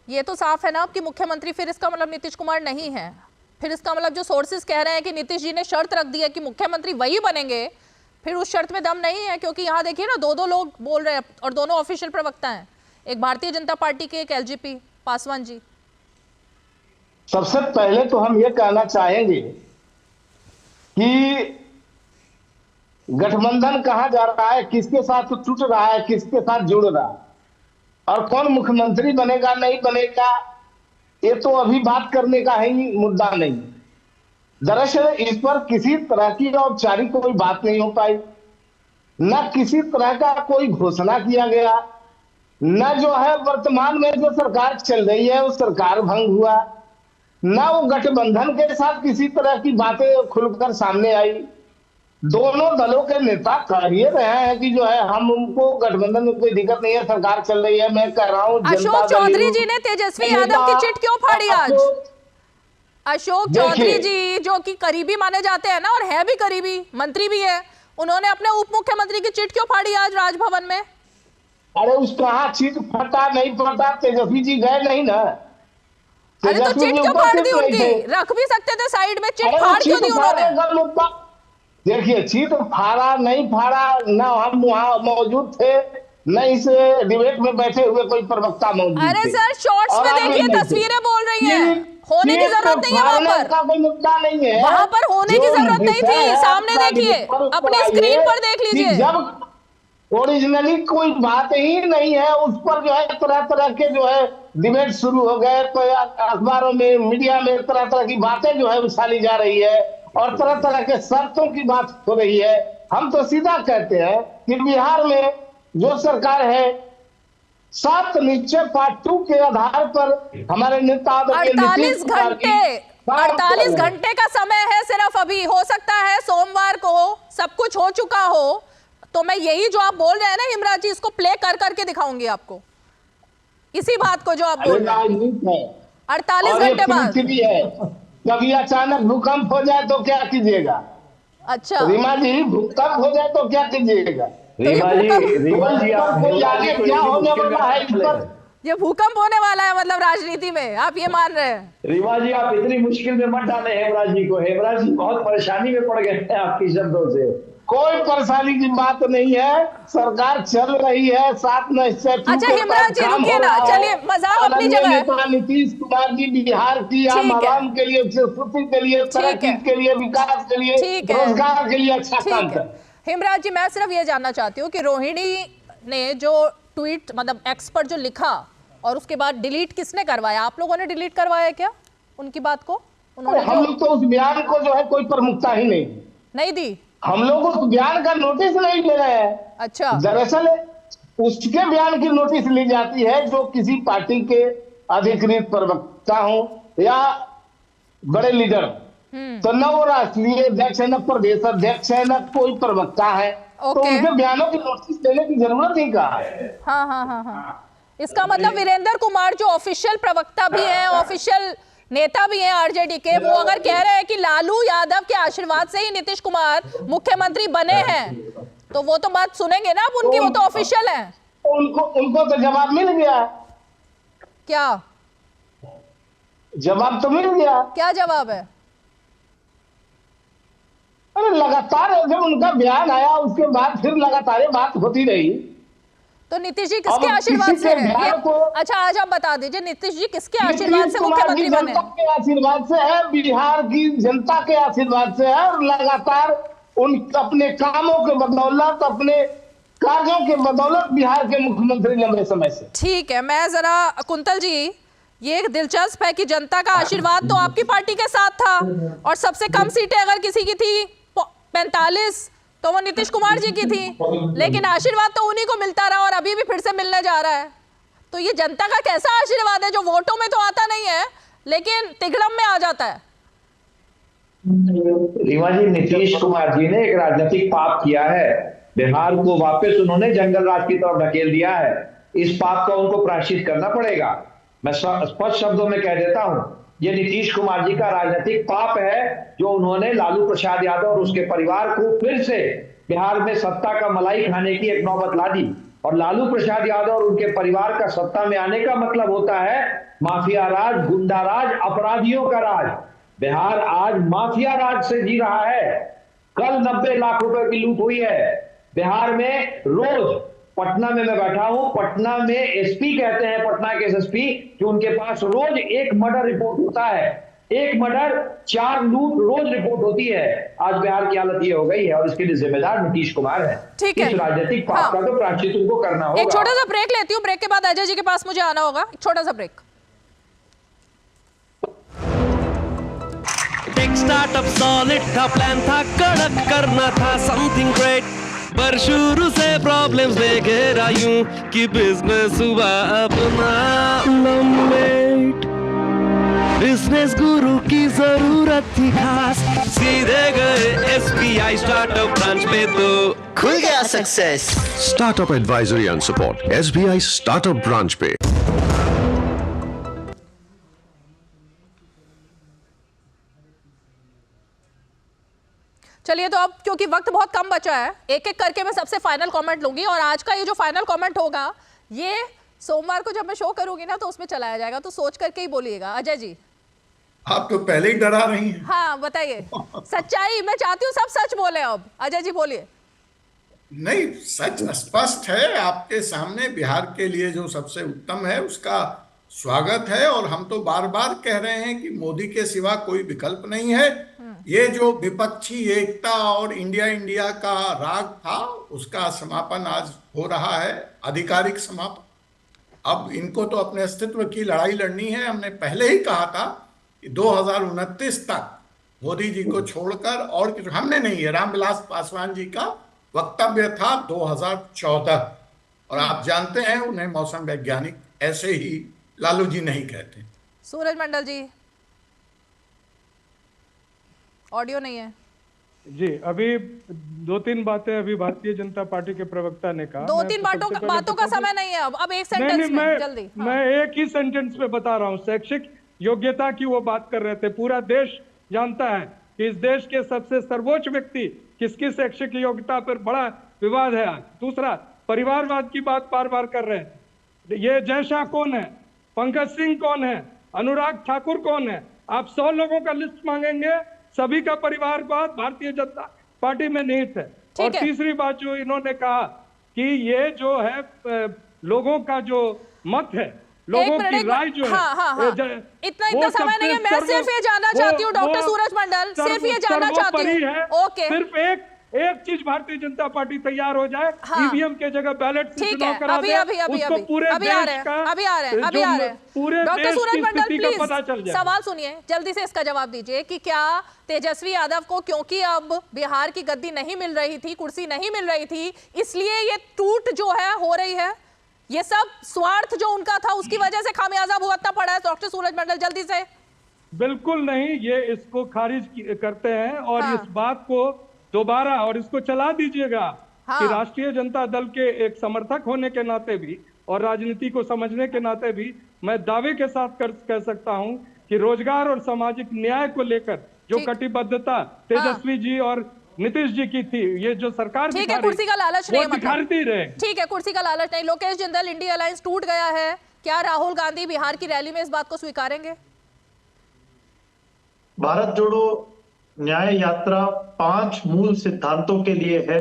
ये तो साफ है ना कि मुख्यमंत्री फिर इसका मतलब नीतीश कुमार नहीं है। फिर इसका मतलब जो सोर्सेज कह रहे हैं कि नीतीश जी ने शर्त रख दी है कि मुख्यमंत्री वही बनेंगे, फिर उस शर्त में दम नहीं है। क्योंकि यहाँ देखिए ना, दो लोग बोल रहे हैं और दोनों ऑफिशियल प्रवक्ता हैं, एक भारतीय जनता पार्टी के, एक LGP पासवान जी। सबसे पहले तो हम ये कहना चाहेंगे कि गठबंधन कहाँ जा रहा है, किसके साथ टूट रहा है, किसके साथ जुड़ रहा है, और कौन मुख्यमंत्री बनेगा नहीं बनेगा, ये तो अभी बात करने का ही मुद्दा नहीं। दरअसल इस पर किसी तरह की औपचारिक कोई बात नहीं हो पाई, न किसी तरह का कोई घोषणा किया गया, न जो है वर्तमान में जो सरकार चल रही है वो सरकार भंग हुआ, न वो गठबंधन के साथ किसी तरह की बातें खुलकर सामने आई। दोनों दलों के नेता कह ही रहे हैं कि जो है हम उनको गठबंधन में कोई दिक्कत नहीं है, सरकार चल रही है। मैं कह रहा हूँ अशोक चौधरी जी ने तेजस्वी यादव की चिट क्यों फाड़ी आज? अशोक चौधरी जी जो कि करीबी माने जाते हैं ना, और है भी करीबी, मंत्री भी है, उन्होंने अपने उप मुख्यमंत्री की चिट क्यों फाड़ी आज राजभवन में? अरे उस कहा चिट फटा नहीं फटा, तेजस्वी जी गए नहीं ना। अरे तो चिट क्यों फाड़ दी उनकी? रख भी सकते थे साइड में, चिट फाड़ क्यों दी उन्होंने? देखिए, चिट फाड़ा नहीं फाड़ा, न हम वहां मौजूद थे, न इस डिबेट में बैठे हुए कोई प्रवक्ता मौजूद थे। अरे सर, शॉर्ट्स में देखिए, तस्वीरें बोल रही हैं, होने की जरूरत नहीं है वहां पर, का कोई मुद्दा नहीं है, वहां पर होने की जरूरत नहीं थी। सामने देखिए, अपनी स्क्रीन पर देख लीजिए। जब ओरिजिनली कोई बात ही नहीं है, उस पर जो है तरह तरह के जो है डिबेट शुरू हो गए, तो अखबारों में, मीडिया में तरह तरह की बातें जो है उछाली जा रही है और तरह तरह के शर्तों की बात हो रही है। हम तो सीधा कहते हैं कि बिहार में जो सरकार है 7 निश्चय पार्ट 2 के आधार पर हमारे नेता 48 घंटे का समय है सिर्फ अभी। हो सकता है सोमवार को सब कुछ हो चुका हो, तो मैं यही जो आप बोल रहे हैं ना हिमराज जी, इसको प्ले कर करके दिखाऊंगी आपको, इसी बात को जो आप बोल रहे हैं। 48 घंटे बाद कभी अचानक भूकंप हो जाए तो क्या कीजिएगा? अच्छा रीमा जी, भूकंप हो जाए तो क्या कीजिएगा? रीमा जी आगे क्या होने वाला है इस पर? ये भूकंप होने वाला है मतलब राजनीति में, आप ये मान रहे हैं? रीमा जी, आप इतनी मुश्किल में मत डालें हेमराज जी को। हेमराज जी बहुत परेशानी में पड़ गए हैं आपकी शब्दों से। कोई परेशानी की बात नहीं है, सरकार चल रही है, 7 निश्चय। अच्छा हिमराज जी रुकिए ना, चलिए मजाक अपनी जगह। नीतीश कुमार जी बिहार की आम आवाम के लिए, संस्कृति के लिए, तरक्की के लिए, विकास के लिए, रोजगार के लिए अच्छा काम कर। हिमराज जी, मैं सिर्फ ये जानना चाहती हूँ कि रोहिणी ने जो ट्वीट मतलब एक्स पर जो लिखा और उसके बाद डिलीट किसने करवाया? आप लोगों ने डिलीट करवाया क्या उनकी बात को? हम लोग तो उस बयान को जो है कोई प्रमुखता ही नहीं दी। हम लोग उस बयान का नोटिस नहीं ले रहे हैं। अच्छा, दरअसल उसके बयान की नोटिस ली जाती है जो किसी पार्टी के अधिकृत प्रवक्ता हो या बड़े लीडर। तो न वो राष्ट्रीय अध्यक्ष है, न प्रदेश अध्यक्ष है, न कोई प्रवक्ता है। तो उनके बयानों की नोटिस देने की जरूरत ही कहाँ है? हाँ। इसका मतलब वीरेंद्र कुमार जो ऑफिशियल प्रवक्ता भी है, ऑफिशियल नेता भी हैं आरजेडी के, वो अगर कह रहे हैं कि लालू यादव के आशीर्वाद से ही नीतीश कुमार मुख्यमंत्री बने हैं, तो वो तो बात सुनेंगे ना आप उनकी, वो तो ऑफिशियल है। उनको तो जवाब मिल गया। क्या जवाब तो मिल गया? क्या जवाब है? अरे लगातार जब उनका बयान आया उसके बाद फिर लगातार बात होती रही। तो नीतीश जी किसके आशीर्वाद से है? अच्छा आज आप बता दीजिए, नीतीश जी किसके आशीर्वाद से मुख्यमंत्री बने? जनता के आशीर्वाद से है, बिहार की जनता के आशीर्वाद से है, और लगातार उन अपने कामों के बदौलत, अपने कार्यों के बदौलत बिहार के मुख्यमंत्री लंबे समय से। ठीक है, मैं जरा कुंतल जी, ये दिलचस्प है कि जनता का आशीर्वाद तो आपकी पार्टी के साथ था, और सबसे कम सीटें अगर किसी की थी 45, तो वो नीतीश कुमार जी की थी, लेकिन आशीर्वाद तो उन्हीं को मिलता रहा और अभी भी फिर से मिलने जा रहा है। तो ये जनता का कैसा आशीर्वाद है जो वोटों में तो आता नहीं है लेकिन तिगड़म में आ जाता है? रीमा जी, नीतीश कुमार जी ने एक राजनीतिक पाप किया है। बिहार को वापस उन्होंने जंगल राज की तरफ ढकेल दिया है। इस पाप का उनको प्रायश्चित करना पड़ेगा। मैं स्पष्ट शब्दों में कह देता हूं, ये नीतीश कुमार जी का राजनीतिक पाप है जो उन्होंने लालू प्रसाद यादव और उसके परिवार को फिर से बिहार में सत्ता का मलाई खाने की एक नौबत ला दी। और लालू प्रसाद यादव और उनके परिवार का सत्ता में आने का मतलब होता है माफिया राज, गुंडा राज, अपराधियों का राज। बिहार आज माफिया राज से जी रहा है। कल 90 लाख रुपए की लूट हुई है बिहार में। रोज पटना में मैं बैठा हूं, पटना में एसपी कहते हैं, पटना के एसपी, कि उनके पास रोज एक मर्डर रिपोर्ट होता है, एक मर्डर, 4 लूट रोज रिपोर्ट होती है। आज बिहार की हालत ये हो गई है और इसके लिए जिम्मेदार नीतीश कुमार है। ठीक है, इस राजनीतिक पाप का तो प्रायश्चित उनको करना होगा। एक छोटा सा ब्रेक लेती हूँ, ब्रेक के बाद अजय जी के पास मुझे आना होगा। एक छोटा सा ब्रेक। एक स्टार्टअप सॉलिड था, प्लान था कड़क, करना था समथिंग ग्रेट, पर शुरू से प्रॉब्लम्स ले घेरा यूं कि बिजनेस हुआ अपना लंबेट। बिजनेस गुरु की जरूरत थी खास, सीधे गए SBI स्टार्टअप ब्रांच पे तो खुल गया success. Startup advisory and support SBI startup branch पे। चलिए, तो अब क्योंकि वक्त बहुत कम बचा है, एक एक करके मैं सबसे फाइनल कमेंट लूंगी, और आज का ये जो फाइनल कमेंट होगा ये सोमवार को जब मैं शो करूंगी ना तो उसमें चलाया जाएगा, तो सोच करके ही बोलिएगा। अजय जी, आप तो पहले ही डरा रही हैं। हाँ बताइए, सच्चाई मैं चाहती हूँ, सब सच बोले। अब अजय जी बोलिए। नहीं, सच स्पष्ट है आपके सामने। बिहार के लिए जो सबसे उत्तम है उसका स्वागत है, और हम तो बार बार कह रहे हैं कि मोदी के सिवा कोई विकल्प नहीं है। ये जो विपक्षी एकता और इंडिया इंडिया का राग था उसका समापन आज हो रहा है, आधिकारिक समापन। अब इनको तो अपने अस्तित्व की लड़ाई लड़नी है। हमने पहले ही कहा था कि 2029 तक मोदी जी को छोड़कर और कुछ हमने नहीं है। रामविलास पासवान जी का वक्तव्य था 2014, और आप जानते हैं उन्हें मौसम वैज्ञानिक ऐसे ही लालू जी नहीं कहते। सूरज मंडल जी, ऑडियो नहीं है जी। अभी 2-3 बातें अभी भारतीय जनता पार्टी के प्रवक्ता ने कहा। 2-3 बातों का समय नहीं है अब एक सेंटेंस में जल्दी। मैं एक ही सेंटेंस में बता रहा हूँ। शैक्षिक योग्यता की वो बात कर रहे थे। पूरा देश जानता है कि इस देश के सबसे सर्वोच्च व्यक्ति किसकी शैक्षिक योग्यता पर बड़ा विवाद है आज। दूसरा, परिवारवाद की बात बार बार कर रहे हैं। ये जय शाह कौन है, पंकज सिंह कौन है, अनुराग ठाकुर कौन है? आप 100 लोगों का लिस्ट मांगेंगे, सभी का परिवारवाद भारतीय जनता पार्टी में निहित है। और तीसरी बात जो इन्होंने कहा कि ये जो है लोगों का जो मत है, लोगों की राय जो है, इतना समय नहीं है। मैं सिर्फ ये जानना चाहती हूँ डॉक्टर सूरज मंडल, सिर्फ ये जानना चाहती हूँ। ओके, सिर्फ एक चीज भारतीय जनता पार्टी तैयार हो जाए, ईवीएम के जगह बैलेट से चुनाव करा दे, उसको पूरे देश का, पूरे डॉक्टर सूरज मंडल प्लीज पता चल जाए। सवाल सुनिए, जल्दी से इसका जवाब दीजिए कि क्या तेजस्वी यादव को क्योंकि अब बिहार की गद्दी नहीं मिल रही थी, कुर्सी नहीं मिल रही थी, इसलिए ये टूट जो है हो रही है? ये सब स्वार्थ जो उनका था उसकी वजह से खामियाजा भुगतना पड़ा है? डॉक्टर सूरज मंडल जल्दी से। बिल्कुल नहीं, ये इसको खारिज करते हैं और इस बात को दोबारा और इसको चला दीजिएगा कि राष्ट्रीय जनता दल के एक समर्थक होने के नाते भी और राजनीति को समझने के नाते भी मैं दावे के साथ कह सकता हूं कि रोजगार और सामाजिक न्याय को लेकर जो कटिबद्धता तेजस्वी जी और नीतीश जी की थी, ये जो सरकार ठीक है, कुर्सी का लालच नहीं दिखाती रहे। ठीक है, कुर्सी का लालच नहीं। लोकेश जिंदल, इंडिया अलायंस टूट गया है, क्या राहुल गांधी बिहार की रैली में इस बात को स्वीकारेंगे? भारत जोड़ो न्याय यात्रा 5 मूल सिद्धांतों के लिए है।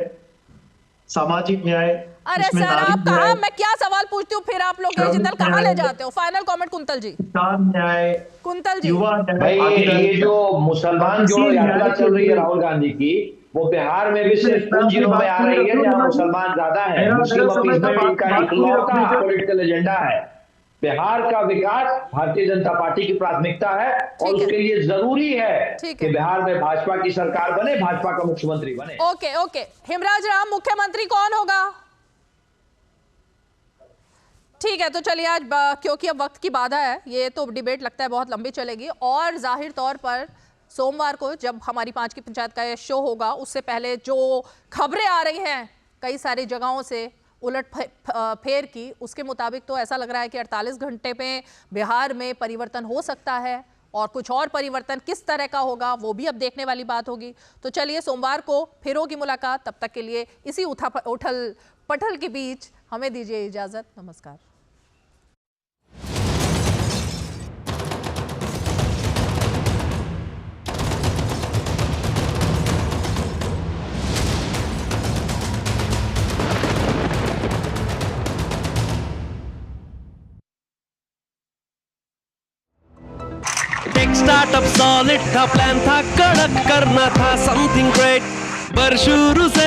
सामाजिक न्याय। अरे सर, आप कहा, मैं क्या सवाल पूछती हूँ फिर आप लोग जिंदल कहाँ ले जाते हो? फाइनल कमेंट कुंतल जी। न्याय, कुंतल जी, युवा भाई ये जो मुसलमान जोड़ो यात्रा चल रही है राहुल गांधी की, वो बिहार में भी सिर्फ उन जिलों में आ रही है जहाँ मुसलमान ज्यादा है। मुस्लिम अपीज़मेंट इनका इकलौता पॉलिटिकल एजेंडा है। बिहार का विकास भारतीय जनता पार्टी की प्राथमिकता है और उसके लिए जरूरी है कि बिहार में भाजपा की सरकार बने, भाजपा का मुख्यमंत्री बने। ओके ओके, हेमराज राम मुख्यमंत्री कौन होगा? ठीक है, तो चलिए आज क्योंकि अब वक्त की बाधा है, ये तो डिबेट लगता है बहुत लंबी चलेगी और जाहिर तौर पर सोमवार को जब हमारी 5 की पंचायत का ये शो होगा, उससे पहले जो खबरें आ रही हैं कई सारी जगहों से उलट फेर की, उसके मुताबिक तो ऐसा लग रहा है कि 48 घंटे में बिहार में परिवर्तन हो सकता है और कुछ और परिवर्तन किस तरह का होगा वो भी अब देखने वाली बात होगी। तो चलिए सोमवार को फिर होगी मुलाकात, तब तक के लिए इसी उथल पटल के बीच हमें दीजिए इजाजत। नमस्कार। टेक स्टार्टअप सॉलिड था, प्लान था कड़क, करना था समथिंग ग्रेट, पर शुरू से